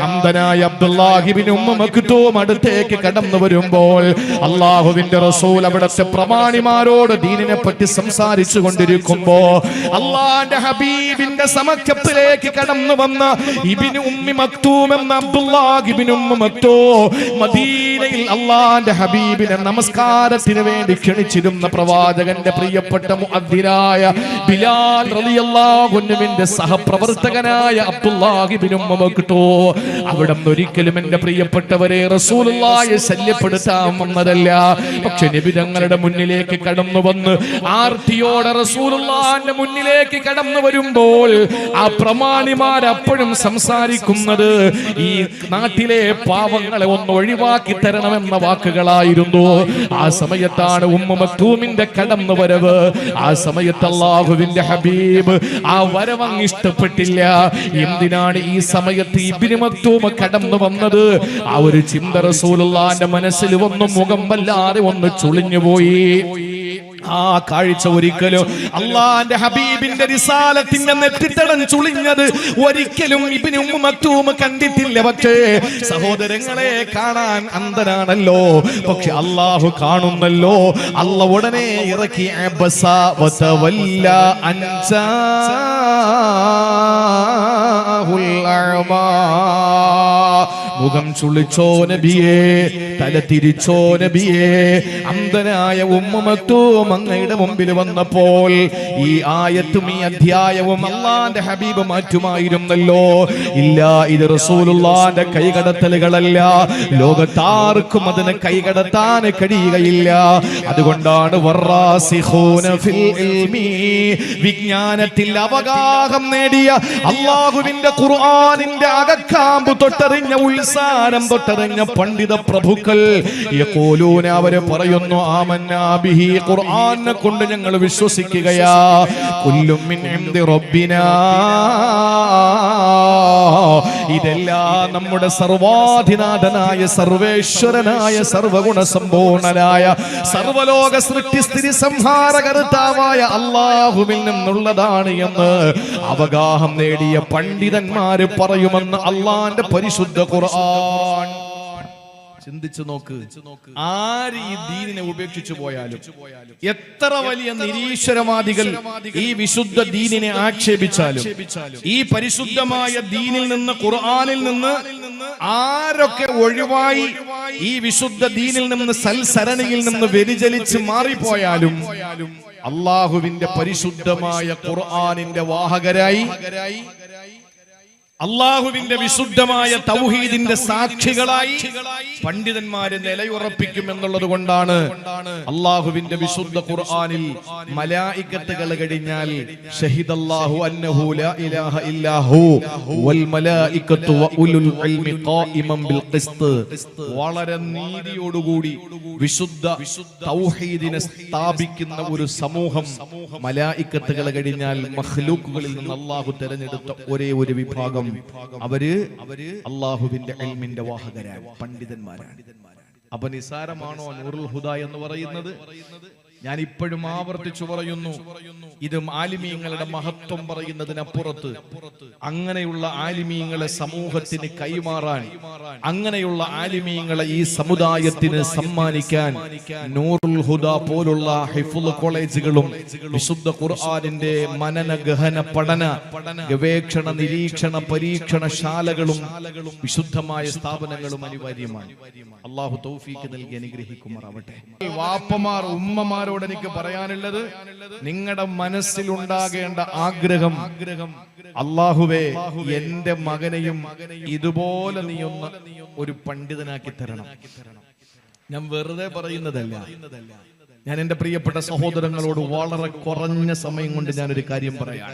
A: അന്ധനായ അബ്ദുല്ലാഹി ഇബ്നു ഉമ്മ മക്തൂം അടുത്തേക്ക് കടന്നു വരുമ്പോൾ അള്ളാഹുവിന്റെ റസൂൽ അവിടുത്തെ പ്രമാണിമാരോട് ദീനിനെ പറ്റി സംസാരിച്ചു കൊണ്ടിരിക്കുമ്പോ അള്ളാഹുവിന്റെ ഹബീബിന്റെ സമക്ഷത്തിലേക്ക് കടന്നു വന്ന ഇബ്നു ഉമ്മി മക്തൂം എന്ന അബ്ദുല്ലാഹി ഇബ്നു ഉമ്മ മക്തൂം മദീനയിൽ അള്ളാഹുവിന്റെ ഹബീബിനെ നമസ്കാരത്തിന് വേണ്ടി ക്ഷണിച്ചിരുന്ന പ്രവാചകന്റെ പ്രിയപ്പെട്ട മുഅദ്ദിനായ ബിലാൽ റളിയല്ലാഹു അൻഹുവിന്റെ സഹപ്രവർത്തകനായ അബ്ദുല്ലാഹി ഇബ്നു ഉമ്മ മക്തൂം അവിടെ ഒരിക്കലും എന്റെ പ്രിയപ്പെട്ടവരെ റസൂലുള്ളാഹിയെ ശല്യപ്പെടുത്താൻ വന്നതല്ല. പക്ഷെ നബി തങ്ങളുടെ മുന്നിലേക്ക് കടന്നു വന്ന് ആർത്തിയോടെ റസൂലുള്ളാഹിന്റെ മുന്നിലേക്ക് കടന്നു വരുമ്പോൾ ആ പ്രമാണിമാർ അപ്പോഴും സംസാരിക്കുന്നത് ഈ നാട്ടിലെ പാവങ്ങളെ ഒന്ന് ഒഴിവാക്കി തരണമെന്ന വാക്കുകളായിരുന്നു. ആ സമയത്താണ് ഉമ്മ മക്തൂമിന്റെ കടന്നു വരവ്. ആ സമയത്ത് അല്ലാഹുവിന്റെ ഹബീബ് ആ വരവങ്ങ് ഇഷ്ടപ്പെട്ടില്ല. എന്തിനാണ് ഈ സമയത്ത് ഇബ്നു മക്തൂം കടന്നു വന്നത്? ആ ഒരു ചിന്ത റസൂലുള്ളാഹിന്റെ മനസ്സിൽ വന്നു, മുഖം വല്ലാതെ ഒന്ന് ചുളിഞ്ഞുപോയി. ആ കാഴ്ച ഒരിക്കലും അള്ളാന്റെ ഹബീബിന്റെ റിസാലത്തിന്റെ നെറ്റിത്തടം ചുളിഞ്ഞത് ഒരിക്കലും ഇബ്നു ഉമ്മ മക്തൂം കണ്ടിട്ടില്ല. പക്ഷേ സഹോദരങ്ങളെ, കാണാൻ അന്ധനാണല്ലോ, പക്ഷെ അള്ളാഹു കാണുന്നല്ലോ. അള്ളാഹു ഉടനെ ഇറക്കി അബസ വതവല്ല അൻജാഅഹുൽ അഅമാ. മുഖം ചുളിച്ചോ നബിയേ, തല തിരിച്ചോ നബിയേ. അന്ധനായ ഉമ്മ മക്തൂം അങ്ങയുടെ മുമ്പിൽ വന്നപ്പോൾ ഈ ആയത്തും ഈ അധ്യായവും അള്ളാന്റെ ഹബീബ് മാറ്റുമായിരുന്നല്ലോ. ഇല്ല, ഇത് റസൂലുള്ളാന്റെ കൈകടത്തലുകളല്ല. ലോകത്താർക്കും അതിനെ കൈകടത്താൻ കഴിയുകയില്ല. അതുകൊണ്ടാണ് വറാസിഖൂന ഫിൽ ഇൽമി, വിജ്ഞാനത്തിൽ അവഗാഹം നേടിയ അല്ലാഹുവിന്റെ ഖുർആനിന്റെ അകക്കാമ്പ് തൊട്ടറിഞ്ഞ ഉത്സാരം തൊട്ടറിഞ്ഞ പണ്ഡിത പ്രഭുക്കൾ യഖൂലൂന, അവരെ പറയുന്നു, ആമന്നാ ബിഹി, ഖുർആനെ കൊണ്ട് ഞങ്ങൾ വിശ്വസിക്കുകയാ. കുല്ലും മിൻ ഇൻദി റബ്ബിനാ, ഇതെല്ലാം നമ്മുടെ സർവാധിനാഥനായ സർവേശ്വരനായ സർവഗുണ സമ്പൂർണനായ സർവലോക സൃഷ്ടിസ്ഥിതി സംഹാരകർത്താവായ അല്ലാഹുവിൽ നിന്നുള്ളതാണ് എന്ന് അവഗാഹം നേടിയ പണ്ഡിതന്മാര് പറയുമെന്ന് അള്ളാന്റെ പരിശുദ്ധ ഖുർആൻ. ചിന്തിച്ചു നോക്ക്, ആര് ഈ ദീനിനെ ഉപേക്ഷിച്ചു പോയാലും, എത്ര വലിയ നിരീശ്വരവാദികൾ ഈ വിശുദ്ധ ദീനിനെ ആക്ഷേപിച്ചാലും, ഈ പരിശുദ്ധമായ ദീനിൽ നിന്ന്, ഖുർആനിൽ നിന്ന് ആരൊക്കെ ഒഴിവായി ഈ വിശുദ്ധ ദീനിൽ നിന്ന്, സൽസരണിയിൽ നിന്ന് വ്യതിചലിച്ച് മാറിപ്പോയാലും, അള്ളാഹുവിന്റെ പരിശുദ്ധമായ ഖുർആനിന്റെ വാഹകരായി, അള്ളാഹുവിന്റെ വിശുദ്ധമായ തൗഹീദിന്റെ സാക്ഷികളായി പണ്ഡിതന്മാരെ നിലയുറപ്പിക്കും എന്നുള്ളത് കൊണ്ടാണ് അള്ളാഹുവിന്റെ വിശുദ്ധ ഖുർആനിൽ മലായികത്തുകൾ കഴിഞ്ഞാൽ ഷഹിദല്ലാഹു അന്നഹു ലാ ഇലാഹ ഇല്ലാഹു വൽ മലായികത്തു വഉലുൽ ഇൽമി ഖായിമൻ ബിൽ ഖിസ്ത്, വളരെ നീതിയോടുകൂടി വിശുദ്ധ തൗഹീദിനെ സ്ഥാപിക്കുന്ന ഒരു സമൂഹം മലായികത്തുകൾ കഴിഞ്ഞാൽ മഖ്ലൂഖുകളിൽ നിന്ന് അള്ളാഹു തിരഞ്ഞെടുത്ത ഒരേ ഒരു വിഭാഗം അവര് അള്ളാഹുവിന്റെ ഇൽമിന്റെ വാഹകരാണ്, പണ്ഡിതന്മാരാണ്. അപ്പൊ നിസാരമാണോ നൂറുൽ ഹുദ എന്ന് പറയുന്നത്? ഞാൻ ഇപ്പോഴും ആവർത്തിച്ചു പറയുന്നു, ഇത് ആലിമീങ്ങളുടെ മഹത്വം പറയുന്നതിനപ്പുറത്ത് അങ്ങനെയുള്ള ആലിമീങ്ങളെ സമൂഹത്തിന് കൈമാറാൻ, അങ്ങനെയുള്ള ആലിമീങ്ങളെ ഈ സമുദായത്തിന് സമ്മാനിക്കാൻ നൂറുൽ ഹുദ പോലുള്ള ഹിഫ്ള് കോളേജുകളും വിശുദ്ധ ഖുർആനിന്റെ മനന ഗഹന പഠന ഗവേഷണ നിരീക്ഷണ പരീക്ഷണശാലകളും വിശുദ്ധമായ സ്ഥാപനങ്ങളും അനിവാര്യമാണ്. അല്ലാഹു തൗഫീഖ് നൽകി അനുഗ്രഹിക്കുമാറാവട്ടെ. വാപ്പമാർ, ഉമ്മമാർ, എനിക്ക് പറയാനുള്ളത്, നിങ്ങളുടെ മനസ്സിലുണ്ടാകേണ്ട ആഗ്രഹം, അല്ലാഹുവേ എന്റെ മകനെയും ഇതുപോലെ നീ ഒന്ന് ഒരു പണ്ഡിതനാക്കി തരണം. ഞാൻ വെറുതെ പറയുന്നതല്ല. ഞാൻ എന്റെ പ്രിയപ്പെട്ട സഹോദരങ്ങളോട് വളരെ കുറഞ്ഞ സമയം കൊണ്ട് ഞാനൊരു കാര്യം പറയാം.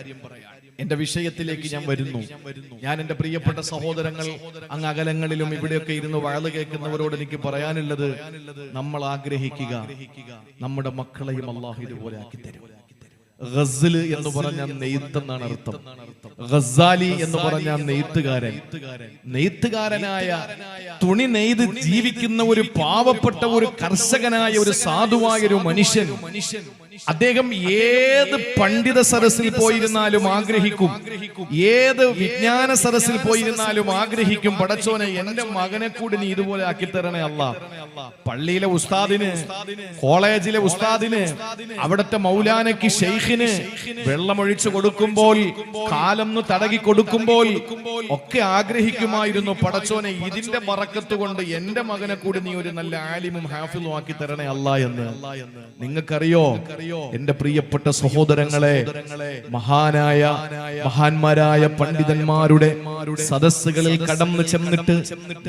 A: എന്റെ വിഷയത്തിലേക്ക് ഞാൻ വരുന്നു. ഞാൻ എന്റെ പ്രിയപ്പെട്ട സഹോദരങ്ങൾ അങ്ങ് അകലങ്ങളിലും ഇവിടെയൊക്കെ ഇരുന്ന് വഴല് കേൾക്കുന്നവരോട് എനിക്ക് പറയാനുള്ളത്, നമ്മൾ ആഗ്രഹിക്കുക നമ്മുടെ മക്കളെയും അല്ലാഹു ഇതുപോലെ ആക്കി തരും. ഗസ്ല് എന്ന് പറഞ്ഞാൽ നെയ്ത്തെന്നാണ് അർത്ഥം. ഗസാലി എന്ന് പറഞ്ഞാൽ നെയ്ത്തുകാരൻ. നെയ്ത്തുകാരനായ, തുണി നെയ്ത് ജീവിക്കുന്ന ഒരു പാവപ്പെട്ട ഒരു കർഷകനായ ഒരു സാധുവായ ഒരു മനുഷ്യൻ, അദ്ദേഹം ഏത് പണ്ഡിത സദസ്സിൽ പോയിരുന്നാലും ആഗ്രഹിക്കും, ഏത് വിജ്ഞാന സദസ്സിൽ പോയിരുന്നാലും ആഗ്രഹിക്കും, പടച്ചോനെ എന്റെ മകനെ കൂടി നീ ഇതുപോലെ ആക്കിത്തരണേ അല്ലാ. പള്ളിയിലെ ഉസ്താദിന്, കോളേജിലെ ഉസ്താദിന്, അവിടുത്തെ മൗലാനയ്ക്ക്, ഷെയ്ഖിന് വെള്ളമൊഴിച്ചു കൊടുക്കുമ്പോൾ, കാലം തടകി കൊടുക്കുമ്പോൾ ഒക്കെ ആഗ്രഹിക്കുമായിരുന്നു, പടച്ചോനെ ഇതിന്റെ ബറക്കത്ത് കൊണ്ട് എന്റെ മകനെ കൂടി നീ ഒരു നല്ല ആലിമും ഹാഫിളും ആക്കി തരണേ അല്ലാ എന്ന്. നിങ്ങൾക്കറിയോ എന്റെ പ്രിയപ്പെട്ട സഹോദരങ്ങളെ, മഹാന്മാരായ പണ്ഡിതന്മാരുടെ സദസ്സുകളിൽ കടന്നു ചെന്നിട്ട്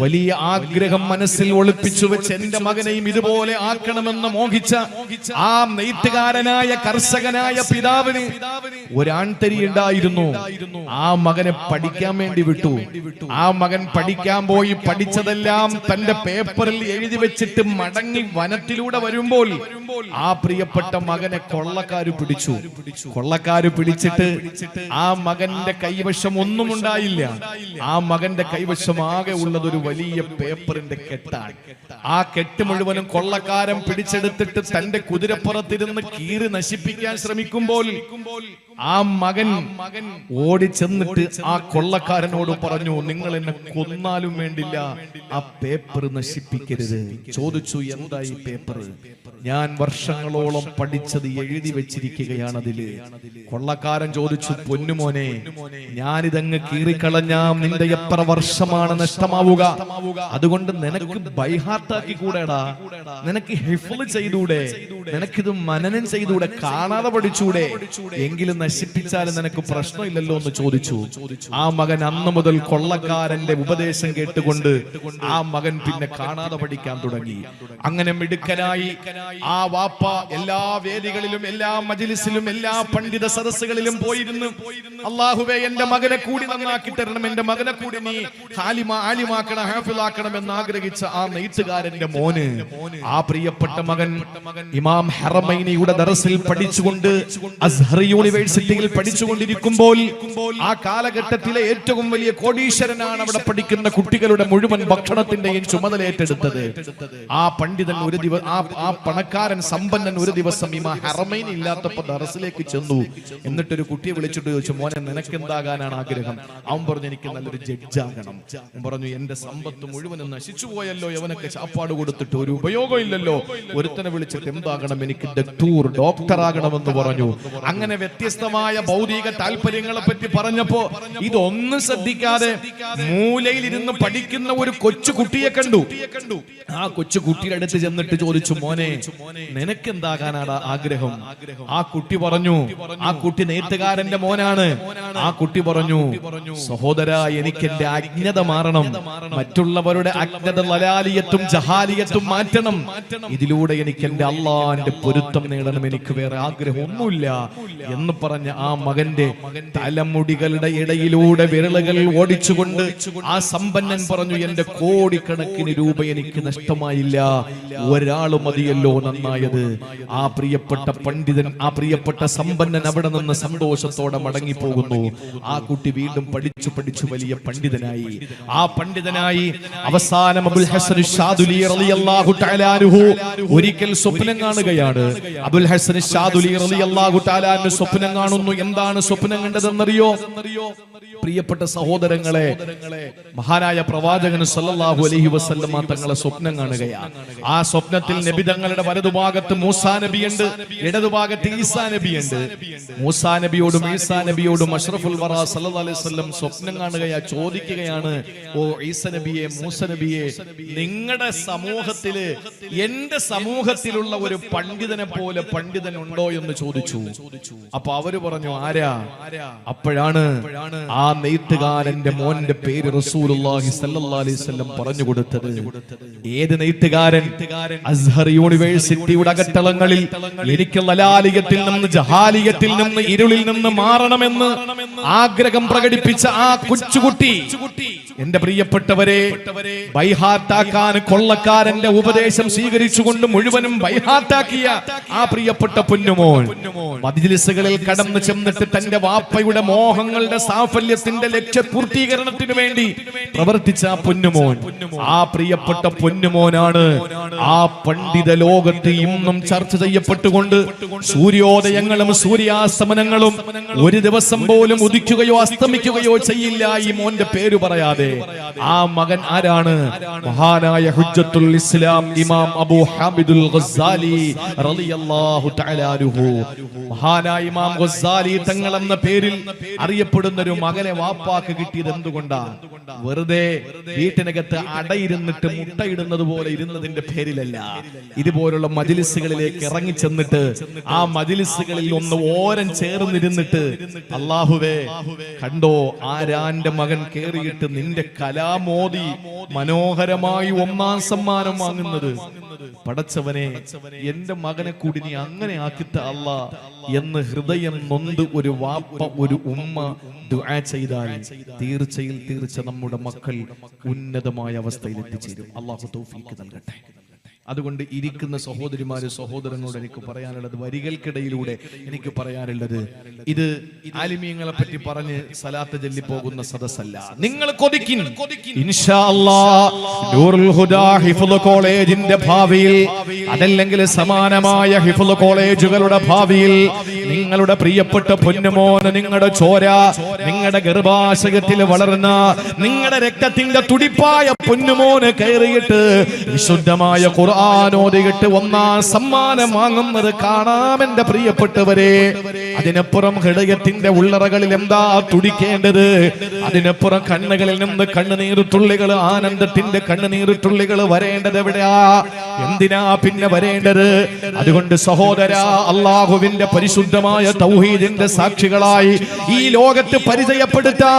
A: വലിയ ആഗ്രഹം മനസ്സിൽ ഒളിപ്പിച്ചു വെച്ച് എന്റെ മകനെയും ഇതുപോലെ ആക്കണമെന്ന് മോഹിച്ച ആ നെയ്ത്തുകാരനായ കർഷകനായ പിതാവിന് ഒരാൺതരി ഉണ്ടായിരുന്നു. ആ മകനെ പഠിക്കാൻ വേണ്ടി വിട്ടു. ആ മകൻ പഠിക്കാൻ പോയി പഠിച്ചതെല്ലാം തന്റെ പേപ്പറിൽ എഴുതി വെച്ചിട്ട് മടങ്ങി വനത്തിലൂടെ വരുമ്പോൾ ആ പ്രിയപ്പെട്ട മകനെ കൊള്ളക്കാര് പിടിച്ചു. കൊള്ളക്കാര് പിടിച്ചിട്ട് ആ മകന്റെ കൈവശം ഒന്നും ഉണ്ടായില്ല. ആ മകന്റെ കൈവശം ആകെ ഉള്ളത് ഒരു വലിയ പേപ്പറിന്റെ കെട്ടാണ്. ആ കെട്ട് മുഴുവനും കൊള്ളക്കാരൻ പിടിച്ചെടുത്തിട്ട് തന്റെ കുതിരപ്പുറത്തിരുന്ന് കീറി നശിപ്പിക്കാൻ ശ്രമിക്കുമ്പോൾ ആ മകൻ ഓടി ചെന്നിട്ട് ആ കൊള്ളക്കാരനോട് പറഞ്ഞു, നിങ്ങൾ എന്നെ കൊന്നാലും വേണ്ടില്ല, ആ പേപ്പർ നശിപ്പിക്കരുത്. ചോദിച്ചു, എന്താ ഈ പേപ്പർ? ഞാൻ വർഷങ്ങളോളം പഠിച്ചത് എഴുതി വെച്ചിരിക്കുകയാണ് അതില്. കൊള്ളക്കാരൻ ചോദിച്ചു, പൊന്നുമോനെ, ഞാനിതങ്ങ് കീറിക്കളഞ്ഞാൽ നിന്റെ എത്ര വർഷമാണ് നഷ്ടമാവുക? അതുകൊണ്ട് നിനക്ക് ബൈഹാർട്ടാക്കി കൂടെടാ, നിനക്ക് ഹിഫ്ള് ചെയ്തൂടെ, നിനക്കിത് മനനം ചെയ്തൂടെ, കാണാതെ പഠിച്ചൂടെ? എങ്കിലും നശിപ്പിച്ചാലും നിനക്ക് പ്രശ്നമില്ലല്ലോ എന്ന് ചോദിച്ചു. ആ മകൻ അന്ന് മുതൽ കൊള്ളക്കാരന്റെ ഉപദേശം കേട്ടുകൊണ്ട് ആ മകൻ പിന്നെ കാണാതെ പഠിക്കാൻ തുടങ്ങി. അങ്ങനെ മിടുക്കനായി ആ വാപ്പ എല്ലാ വേദികളിലും, എല്ലാ മജ്‌ലിസിലും, എല്ലാ പണ്ഡിത സദസ്സുകളിലും പോയിരുന്നു. അല്ലാഹുവേ, എന്റെ മകനെ കൂടി നന്നാക്കി തരണം, എന്റെ മകനെ കൂടി നീ ആലിമാക്കണം, ഹാഫിളാക്കണം എന്ന് ആഗ്രഹിച്ച ആ നെയ്ത്തുകാരന്റെ മോന്, ആ പ്രിയപ്പെട്ട മകൻ ഇമാം ഹറമൈനിയുടെ ദർസിൽ പഠിച്ചുകൊണ്ട് അസ്ഹർ യൂണിവേഴ്സിറ്റിയിൽ പഠിച്ചുകൊണ്ടിരിക്കുമ്പോൾ ആ കാലഘട്ടത്തിലെ ഏറ്റവും വലിയ കോടീശ്വരനാണ് അവിടെ പഠിക്കുന്ന കുട്ടികളുടെ മുഴുവൻ ഭക്ഷണത്തിന്റെയും ചുമതല ഏറ്റെടുത്തത്. ആ പണ്ഡിതൻ ഒരു ദിവസം, ആ പണക്കാരൻ സമ്പന്നൻ ഒരു ദിവസം ഇമാം ഹറമൈനി ഇല്ലാത്തപ്പോ ദർസിലേക്ക് ചെന്നു. എന്നിട്ടൊരു കുട്ടിയെ വിളിച്ചിട്ട് ചോദിച്ചു, മോനെ, നിനക്ക് എന്താകാനാണ് ആഗ്രഹം? അവൻ പറഞ്ഞു, എനിക്ക് നല്ലൊരു ജഡ്ജാകണം. അവൻ പറഞ്ഞു, എന്റെ സമ്പത്ത് മുഴുവനും നശിച്ചു പോയല്ലോ, യവനൊക്കെ ചാപ്പാട് കൊടുത്തിട്ട് ഒരു ഉപയോഗം ഇല്ലല്ലോ. ഒരുത്തനെ വിളിച്ചിട്ട് എന്താകണം? എനിക്ക് ഡോക്ടർ ആകണമെന്ന് പറഞ്ഞു. അങ്ങനെ വ്യത്യസ്തമായ ഭൗതിക താല്പര്യങ്ങളെ പറ്റി പറഞ്ഞപ്പോ ഇതൊന്നും ശ്രദ്ധിക്കാതെ മൂലയിൽ ഇരുന്ന് പഠിക്കുന്ന ഒരു കൊച്ചു കുട്ടിയെ കണ്ടു. ആ കൊച്ചു കുട്ടിയുടെ അടുത്ത് ചെന്നിട്ട് ചോദിച്ചു, മോനെ, നിനക്ക് എന്താകാനാണ് ആഗ്രഹം? ആ കുട്ടി പറഞ്ഞു, ആ കുട്ടി നെയ്ത്തുകാരന്റെ മോനാണ്. ആ കുട്ടി പറഞ്ഞു, സഹോദര, എനിക്ക് എന്റെ അജ്ഞത മാറണം, മറ്റുള്ളവരുടെ അജ്ഞത ലലാലിയത്തും ജഹാലിയത്തും മാറ്റണം, ഇതിലൂടെ എനിക്ക് എന്റെ അള്ളാന്റെ പൊരുത്തം നേടണം, എനിക്ക് വേറെ ആഗ്രഹം ഒന്നുമില്ല എന്ന് പറഞ്ഞ ആ മകന്റെ തലമുടികളുടെ ഇടയിലൂടെ വിരലുകൾ ഓടിച്ചുകൊണ്ട് ആ സമ്പന്നൻ പറഞ്ഞു, എന്റെ കോടിക്കണക്കിന് രൂപ എനിക്ക് നഷ്ടമായില്ല, ഒരാൾ മതിയല്ലോ നന്നായത്. ആ പ്രിയപ്പെട്ട പണ്ഡിതൻ, ആ പ്രിയപ്പെട്ട സമ്പന്നൻ അവിടെ നിന്ന് സന്തോഷത്തോടെ മടങ്ങിപ്പോകുന്നു. ആ കുട്ടി വീണ്ടും പഠിച്ചു വലിയ പണ്ഡിതനായി. ആ പണ്ഡിതനായി അവസാനം അബുൽ ഹസൻ ഷാദുലി റളിയല്ലാഹു തആല അൻഹു ഒരിക്കൽ സ്വപ്നം കാണുകയാണ്. അബുൽ ഹസൻ ഷാദുലി റളിയല്ലാഹു തആല അൻഹു സ്വപ്നം കാണുന്നു. എന്താണ് സ്വപ്നം കണ്ടതെന്നറിയോ? പ്രിയപ്പെട്ട സഹോദരങ്ങളെ, മഹാനായ പ്രവാചകൻ സല്ലല്ലാഹു അലൈഹി വസല്ലമ തങ്ങളെ സ്വപ്നം കാണുകയാണ്. ആ സ്വപ്നത്തിൽ നബി തങ്ങളുടെ വലതുഭാഗത്ത് മൂസാ നബിയുണ്ട്, ഇടതുഭാഗത്ത് ഈസാ നബിയുണ്ട്. മൂസാ നബിയോടും ഈസാ നബിയോടും അഷ്റഫുൽ വറ സല്ലല്ലാഹു അലൈഹി വസല്ലം സ്വപ്നം കാണുകയാ, ചോദിക്കുകയാണ്, ഓ ഈസാ നബിയെ, മൂസാ നബിയെ, നിങ്ങളുടെ സമൂഹത്തില് എന്റെ സമൂഹത്തിലുള്ള ഒരു പണ്ഡിതനെ പോലെ പണ്ഡിതൻ ഉണ്ടോ എന്ന് ചോദിച്ചു. അപ്പൊ അവര് പറഞ്ഞു, ആരാ? അപ്പോഴാണ് ആ നെയ്ത്തുകാരന്റെ മോന്റെ പേര് റസൂലുള്ളാഹി സ്വല്ലല്ലാഹു അലൈഹി വസല്ലം പറഞ്ഞു കൊടുത്തത്. ഏത് നെയ്ത്തുകാരൻ? അസ്ഹർ യൂണിവേഴ്സിറ്റിയുടെ അകത്തളങ്ങളിൽ എനിക്ക് ലലാലിയത്തിൽ നിന്ന്, ജഹാലിയത്തിൽ നിന്ന്, ഇരുളിൽ നിന്ന് മാറണമെന്ന് ആഗ്രഹം പ്രകടിപ്പിച്ച ആ കൊച്ചുകുട്ടി, എന്റെ പ്രിയപ്പെട്ടവരെ, ബൈഹാർട്ടാക്കാൻ കൊള്ളക്കാരന്റെ ഉപദേശം സ്വീകരിച്ചുകൊണ്ട് മുഴുവനും ബൈഹാർട്ടാക്കിയ ആ പ്രിയപ്പെട്ട പൊന്നുമോൻ മജ്‌ലിസുകളിൽ കടന്നു ചെന്നിട്ട് തന്റെ വാപ്പയുടെ മോഹങ്ങളുടെ സാഫല്യത്തിന്റെ ലക്ഷ്യപൂർത്തീകരണത്തിന് വേണ്ടി പ്രവർത്തിച്ച ആ പൊന്നുമോൻ, ആ പ്രിയപ്പെട്ട പൊന്നുമോനാണ് ആ പണ്ഡിത ലോകത്ത് ഇന്നും ചർച്ച ചെയ്യപ്പെട്ടുകൊണ്ട് സൂര്യോദയങ്ങളും സൂര്യാസ്തമനങ്ങളും ഒരു ദിവസം പോലും ഉദിക്കുകയോ അസ്തമിക്കുകയോ ചെയ്യില്ല ഈ മോന്റെ പേര് പറയാതെ. ആ മകൻ ആരാണ്? മഹാനായ ഹുജ്ജത്തുൽ ഇസ്ലാം ഇമാം അബൂ ഹാമിദുൽ ഗസ്സാലി റളിയല്ലാഹു തആല അൻഹു. മഹാനായ ഇമാം ഗസ്സാലി തങ്ങൾ എന്ന പേരിൽ അറിയപ്പെടുന്ന ഒരു മകനെ വാപ്പാക്ക് കിട്ടിയത് എന്തുകൊണ്ടാണ്? വെറുതെ വീട്ടിനകത്ത് അടയിരുന്നിട്ട് മുട്ടയിടുന്നത് പോലെ ഇരുന്നതിന്റെ പേരിലല്ല. ഇതുപോലുള്ള മജ്‌ലിസുകളിലേക്ക് ഇറങ്ങി ചെന്നിട്ട് ആ മജ്‌ലിസുകളിൽ ഒന്ന് ഓരം ചേർന്നിരുന്നിട്ട്, അല്ലാഹുവേ, കണ്ടോ ആരാന്റെ മകൻ കേറിയിട്ട് നിന്റെ കലാമോദി മനോഹരമായി 1ാം സമ്മാനം വാങ്ങുന്നത്. പടച്ചവനെ, എന്റെ മകനെ കൂടി നീ അങ്ങനെ ആക്കിത്ത അല്ലാ എന്ന് ഹൃദയം നൊന്ത് ഒരു വാപ്പ, ഒരു ഉമ്മ ദുആ ചെയ്താൽ തീർച്ച നമ്മുടെ മക്കൾ ഉന്നതമായ അവസ്ഥയിൽ എത്തിച്ചേരും. അല്ലാഹു തൗഫീഖ് നൽകട്ടെ. അതുകൊണ്ട് ഇരിക്കുന്ന സഹോദരിമാര് സഹോദരങ്ങളോട് എനിക്ക് പറയാനുള്ളത്, വരികൾക്കിടയിലൂടെ എനിക്ക് പറയാനുള്ളത്, ഇത് ആലിമീങ്ങളെ പറ്റി പറഞ്ഞ് സലാത്ത് ചൊല്ലി പോകുന്ന സദസ്സല്ല. നിങ്ങൾ കൊതിക്കിൻ ഇൻഷാ അല്ലാഹ് നൂറുൽ ഹുദാ ഹിഫ്ള് കോളേജിന്റെ ഭാവിയിൽ, അതല്ലെങ്കിൽ സമാനമായ ഹിഫ്ള് കോളേജുകളുടെ ഭാവിയിൽ നിങ്ങളുടെ പ്രിയപ്പെട്ട പൊന്നുമോന്, നിങ്ങളുടെ ചോര, നിങ്ങളുടെ ഗർഭാശയത്തിൽ വളർന്ന നിങ്ങളുടെ രക്തത്തിന്റെ തുടിപ്പായ പൊന്നുമോന് കയറിയിട്ട് വിശുദ്ധമായ ഖുർആൻ ഓതിയിട്ട് ഒന്നാം സമ്മാനം വാങ്ങുന്നത് കാണാം എന്റെ പ്രിയപ്പെട്ടവരെ. അതിനപ്പുറം ഹൃദയത്തിന്റെ ഉള്ളറകളിൽ എന്താ തുടിക്കേണ്ടത്? അതിനപ്പുറം കണ്ണുകളിൽ നിന്ന് കണ്ണുനീർത്തുള്ളികൾ, ആനന്ദത്തിന്റെ കണ്ണുനീർത്തുള്ളികൾ വരേണ്ടത് എവിടെയാ? എന്തിനാ പിന്നെ വരേണ്ടത്? അതുകൊണ്ട് സഹോദരാ, അള്ളാഹുവിന്റെ പരിശുദ്ധമായ തൗഹീദിന്റെ സാക്ഷികളായി ഈ ലോകത്ത് പരിചയപ്പെടുത്താ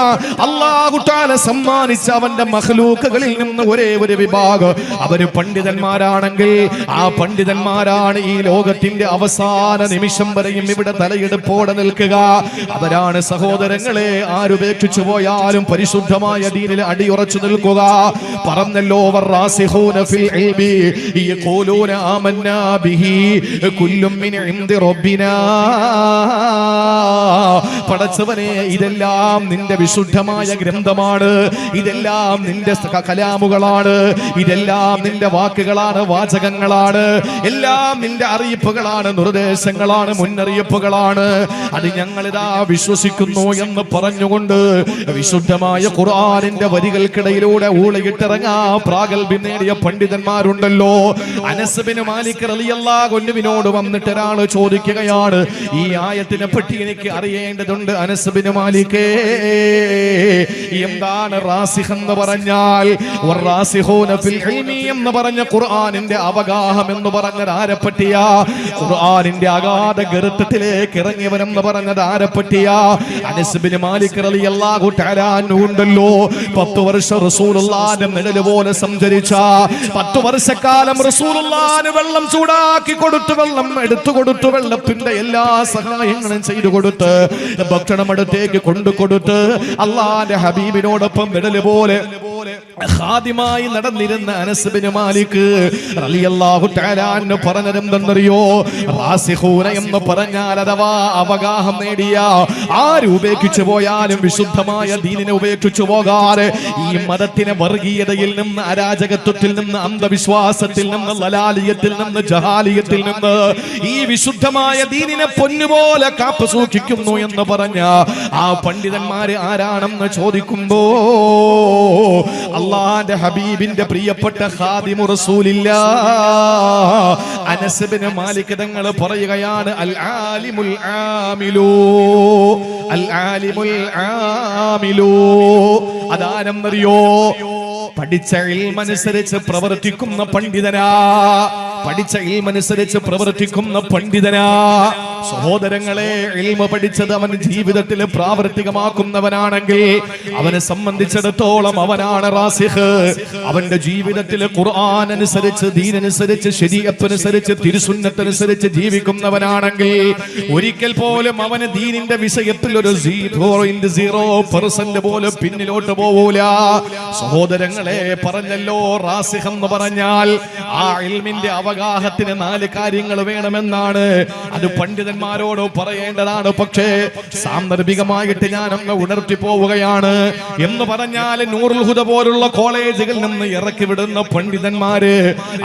A: അല്ലാഹു തആല സമ്മാനിച്ച അവന്റെ മഖ്ലൂക്കുകളിൽ നിന്ന് ഒരേ ഒരു വിഭാഗം, അവര് പണ്ഡിതന്മാരാണെങ്കിൽ ആ പണ്ഡിതന്മാരാണ് ഈ ലോകത്തിന്റെ അവസാന നിമിഷം വരെയും ഇവിടെ തലയെടുപ്പോടെ നിൽക്കുക. അവരാണ് സഹോദരങ്ങളെ, ആരുപേക്ഷിച്ചു പോയാലും പരിശുദ്ധമായ ദീനിൽ അടിയുറച്ചു നിൽക്കുക. പറഞ്ഞല്ലോ, വറാസിഖൂന ഫിൽ ഇൽമി യഖൂലൂന ആമന്നാ ബിഹി കുല്ലും മിൻ ഇൻദി റബ്ബിനാ. പടച്ചവനെ, ഇതെല്ലാം നിന്റെ വിശുദ്ധമായ ഗ്രന്ഥമാണ്, ഇതെല്ലാം നിന്റെ കലാമുകളാണ്, ഇതെല്ലാം നിന്റെ വാക്കുകളാണ്, വാചകങ്ങളാണ്, എല്ലാം നിന്റെ അറിയിപ്പുകളാണ്, നിർദ്ദേശങ്ങളാണ്, മുന്നറിയിപ്പുകളാണ്. അത് ഞങ്ങളിതാ വിശ്വസിക്കുന്നു എന്ന് പറഞ്ഞുകൊണ്ട് വിശുദ്ധമായ ഖുർആനിന്റെ വരികൾക്കിടയിലൂടെ ഊളയിട്ടിറങ്ങാ പ്രാഗൽഭ്യം നേടിയ പണ്ഡിതന്മാരുണ്ടല്ലോ. അനസ് ബിൻ മാലിക് റളിയല്ലാഹു അൻഹുവിനോട് വന്നിട്ട് ഒരാൾ ചോദിക്കുകയാണ്, ഈ ആയത്തിനെ പറ്റി എനിക്ക് അറിയേണ്ടതുണ്ട് അനസ് ബിൻ മാലിക്കേ, എന്താണ് റാസിഖ് എന്ന് പറഞ്ഞാൽ? വറാസിഖൂന ഫിൽ ഇൽമി എന്ന് പറഞ്ഞ ഖുർആനിന്റെ അവഗാഹം എന്ന് പറഞ്ഞത് ആരെ പറ്റിയാ? ഖുർആനിന്റെ അഗാധ ഗർത്തത്തിലേക്ക് ഇറങ്ങിയവനെന്ന് പറഞ്ഞത് ആരെ പറ്റിയാ? അനസ് ബിൻ മാലിക് റളിയല്ലാഹു തആല അൻഹു ഉണ്ടല്ലോ, 10 വർഷം റസൂലുള്ളാഹിന്റെ നിഴല് പോലെ സഞ്ചരിച്ച, 10 വർഷക്കാലം റസൂലുള്ളാഹിന് വെള്ളം ചൂടാക്കി കൊടുത്തു, വെള്ളം എടുത്തു കൊടുത്തു, വെള്ളത്തിന്റെ എല്ലാ സഹായങ്ങളും ചെയ്തു കൊടുത്ത്, ഭക്ഷണം അടുത്തേക്ക് കൊണ്ടു കൊടുത്ത്, അല്ലാഹുവിന്റെ ഹബീബിനോടൊപ്പം നിഴല് പോലെ ഖാദിമായി നടന്നിരുന്ന അനസ് ബിൻ മാലിക് റളിയല്ലാഹു തആല അൻഹു പറഞ്ഞതെന്തെന്നറിയോ? റാസിഖൂന എന്ന് പറഞ്ഞാൽ അഥവാ അവഗാഹം നേടിയ, ആര് ഉപേക്ഷിച്ചു പോയാലും വിശുദ്ധമായ ദീനിനെ ഉപേക്ഷിച്ചു പോകാതെ, ഈ മതത്തിനെ വർഗീയതയിൽ നിന്ന്, അരാജകത്വത്തിൽ നിന്ന്, അന്ധവിശ്വാസത്തിൽ നിന്ന്, ലലാലിയത്തിൽ നിന്ന്, ജഹാലിയത്തിൽ നിന്ന് ഈ വിശുദ്ധമായ ദീനിനെ പൊന്നുപോലെ കാത്തു സൂക്ഷിക്കുന്നു എന്ന് പറഞ്ഞ ആ പണ്ഡിതന്മാര് ആരാണെന്ന് ചോദിക്കുമ്പോ അല്ലാഹുവിന്റെ ഹബീബിന്റെ പ്രിയപ്പെട്ട ഖാദിമു റസൂലില്ലാഹ് അനസ് ബിൻ മാലിക് തങ്ങൾ പറയുകയാണ്, അൽ ആലിമുൽ ആമിലു, അൽ ആലിമുൽ ആമിലു. അതാരെന്നറിയോ? പഠിച്ച ഇൽമനുസരിച്ച് പ്രവർത്തിക്കുന്ന പണ്ഡിതനാ, പഠിച്ച ഇൽമനുസരിച്ച് പ്രവർത്തിക്കുന്ന പണ്ഡിതനാ. സഹോദരങ്ങളെ, ഇൽമ പഠിച്ചത് അവൻ ജീവിതത്തിൽ പ്രാവർത്തികമാക്കുന്നവനാണെങ്കിൽ അവനെ സംബന്ധിച്ചിടത്തോളം അവനാണ് റാസിഖ്. അവന്റെ ജീവിതത്തിൽ ഖുർആൻ അനുസരിച്ച്, ദീനനുസരിച്ച്, ശരീഅത്തനുസരിച്ച്, തിരുസുന്നത്തനുസരിച്ച് ജീവിക്കുന്നവനാണെങ്കിൽ ഒരിക്കൽ പോലും അവന് ദീനിന്റെ വിഷയത്തിൽ ഒരു 0.0% പോലും പിന്നിലോട്ട് പോവൂല. സഹോദരങ്ങളെ, പറഞ്ഞല്ലോ, റാസിഖ് എന്ന് പറഞ്ഞാൽ ആ ഇൽമിന്റെ അവഗാഹത്തിന് 4 കാര്യങ്ങൾ വേണമെന്നാണ്. അത് പണ്ഡിതന്മാരോട് പറയേണ്ടതാണ്. പക്ഷേ സാന്ദർഭികമായിട്ട് ഞാനൊന്ന് ഉണർത്തി പോവുകയാണ്. എന്ന് പറഞ്ഞാൽ നൂറുൽ ഹുദ പോലുള്ള കോളേജുകളിൽ നിന്ന് ഇറക്കി വിടുന്ന പണ്ഡിതന്മാര്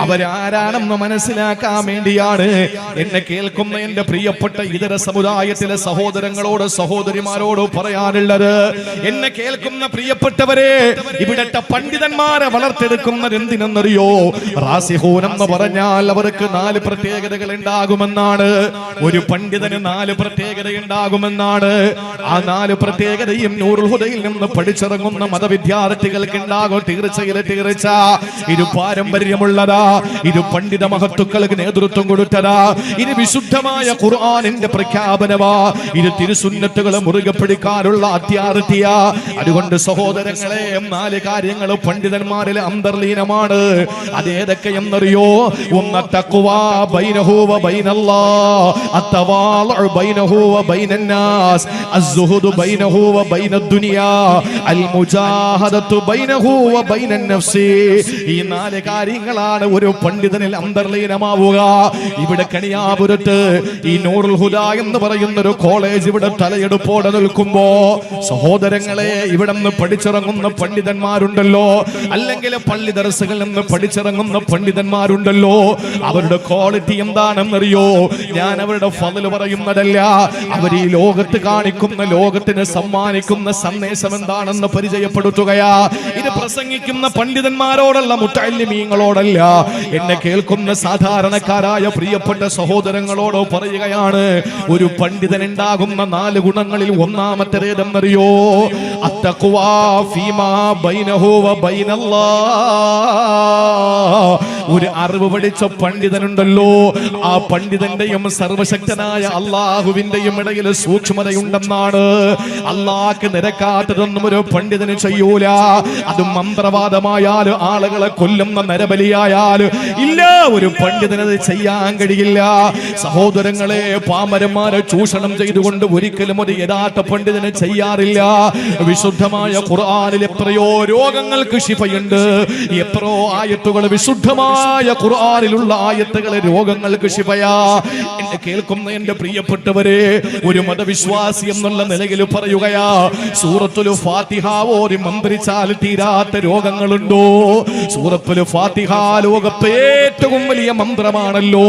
A: അവരാരാണെന്ന് മനസ്സിലാക്കാൻ വേണ്ടിയാണ് എന്നെ കേൾക്കുന്ന എന്റെ പ്രിയപ്പെട്ട ഇതര സമുദായത്തിലെ സഹോദരങ്ങളോട്, സഹോദരിമാരോട് പറയാനുള്ളത്. എന്നെ കേൾക്കുന്ന പ്രിയപ്പെട്ടവരെ, ഇവിടത്തെ പണ്ഡിതന്മാരെ വളർത്തെടുക്കുന്നത് എന്തിനെന്നറിയോ? റാസിഖൂൻ എന്ന് പറഞ്ഞാൽ അവർക്ക് 4 പ്രത്യേകതകൾ ഉണ്ടാകുമെന്നാണ്. ഒരു പണ്ഡിതന് 4 പ്രത്യേകത ഉണ്ടാകുമെന്നാണ്. ആ 4 പ്രത്യേകതയും നൂറുൽ ഹുദയിൽ നിന്ന് പഠിച്ചിറങ്ങുന്ന മതവിദ്യാർത്ഥികൾക്ക് ഉണ്ടാകും. തീർച്ച ഇത് പാരമ്പര്യമുള്ളതാ, ഇത് പണ്ഡിത മഹത്തുക്കൾക്ക് നേതൃത്വം കൊടുത്തതാ, ഇത് വിശുദ്ധമായ ഖുർആനിന്റെ പ്രഖ്യാപനമാ, ഇത് തിരുസുന്നത്തുകളെ മുറുകെ പിടിക്കാനുള്ള അത്യാർത്ഥിയാ. അതുകൊണ്ട് സഹോദരങ്ങളെ, 4 കാര്യങ്ങൾ പണ്ഡിതന്മാരിൽ അന്തർലീനമാണ്. അതേതൊക്കെ എന്നറിയോ? തഖ്വാ ബൈനഹു വ ബൈനല്ലാഹ് അത്തവാളു ബൈനഹു വ ബൈനന്നാസ് അസ്സുഹുദു ബൈനഹു വ ബൈനദ്ദുനിയാ അൽ മുജാഹദത്തു ബൈനഹു വ ബൈനൻ നഫ്സി. ഈ 4 കാര്യങ്ങളാണ് ഒരു പണ്ഡിതനിൽ അന്തർലീനമാവുക. ഇവിടെ കണിയാപുരത്ത് ഈ നൂറുൽ ഹുദ എന്ന് പറയുന്ന ഒരു കോളേജ് ഇവിടെ തലയെടുപ്പോടെ നിൽക്കുമ്പോ സഹോദരങ്ങളെ, ഇവിടെ നിന്ന് പഠിച്ചിറങ്ങുന്ന പണ്ഡിതന്മാരുണ്ടല്ലോ, അല്ലെങ്കിൽ പള്ളി ദർസുകളിൽ നിന്ന് പഠിച്ചിറങ്ങുന്ന പണ്ഡിതന്മാരുണ്ടല്ലോ, അവരുടെ ക്വാളിറ്റി എന്താണെന്നറിയോ? ഞാൻ അവരുടെ ഫള് പറയുന്നതല്ല, അവർ ഈ ലോകത്ത് കാണിക്കുന്ന, ലോകത്തിന് സമ്മാനിക്കുന്ന സന്ദേശം എന്താണെന്ന് പരിചയപ്പെടുത്തുകയാ. ഇത് പ്രസംഗിക്കുന്ന പണ്ഡിതന്മാരോടല്ല, മുത്തഅല്ലിമീങ്ങളോടല്ല, എന്നെ കേൾക്കുന്ന സാധാരണക്കാരായ പ്രിയപ്പെട്ട സഹോദരങ്ങളോട് പറയുകയാണ്. ഒരു പണ്ഡിതൻ ഉണ്ടാകുന്ന 4 ഗുണങ്ങളിൽ ഒന്നാമത്തേതെന്നറിയോ? അത്തഖ്വാ ഫീമാ ബൈനഹു വ ബൈനല്ലാഹ്. ഒരു അറിവ് പഠിച്ച പണ്ഡിതനുണ്ടല്ലോ, ആ പണ്ഡിതന്റെയും സർവശക്തനായ അള്ളാഹുവിന്റെയും ഇടയിൽ സൂക്ഷ്മതയുണ്ടെന്നാണ്. അള്ളാഹ്ക്ക് നിരക്കാത്തതൊന്നും ഒരു പണ്ഡിതന് ചെയ്യൂല. അത് മന്ത്രവാദമായാലും ആളുകളെ കൊല്ലുന്ന നരബലിയായാലും ഇല്ല, ഒരു പണ്ഡിതനത് ചെയ്യാൻ കഴിയില്ല. സഹോദരങ്ങളെ, പാമരന്മാരെ ചൂഷണം ചെയ്തുകൊണ്ട് ഒരിക്കലും ഒരു യഥാർത്ഥ പണ്ഡിതനെ ചെയ്യാറില്ല. വിശുദ്ധമായ ഖുർആനിൽ എത്രയോ രോഗങ്ങൾക്ക് ശിഫയുണ്ട്, എത്രയോ ആയത്തുകൾ, വിശുദ്ധമായ ഖുർആനിലുള്ള ആയത്തുകൾ രോഗങ്ങൾക്ക് ശിഫയാ. എന്നെ കേൾക്കുന്ന എന്റെ പ്രിയപ്പെട്ടവരെ, ഒരു മതവിശ്വാസി എന്നുള്ള നിലയിൽ പറയുകയാ, സൂറത്തുൽ ഫാത്തിഹ ഓതി മന്ത്രിച്ചാൽ തീരാത്ത രോഗങ്ങളുണ്ടോ? സൂറത്തുൽ ഫാത്തിഹ ലോകത്തെ ഏറ്റവും വലിയ മന്ത്രമാണല്ലോ.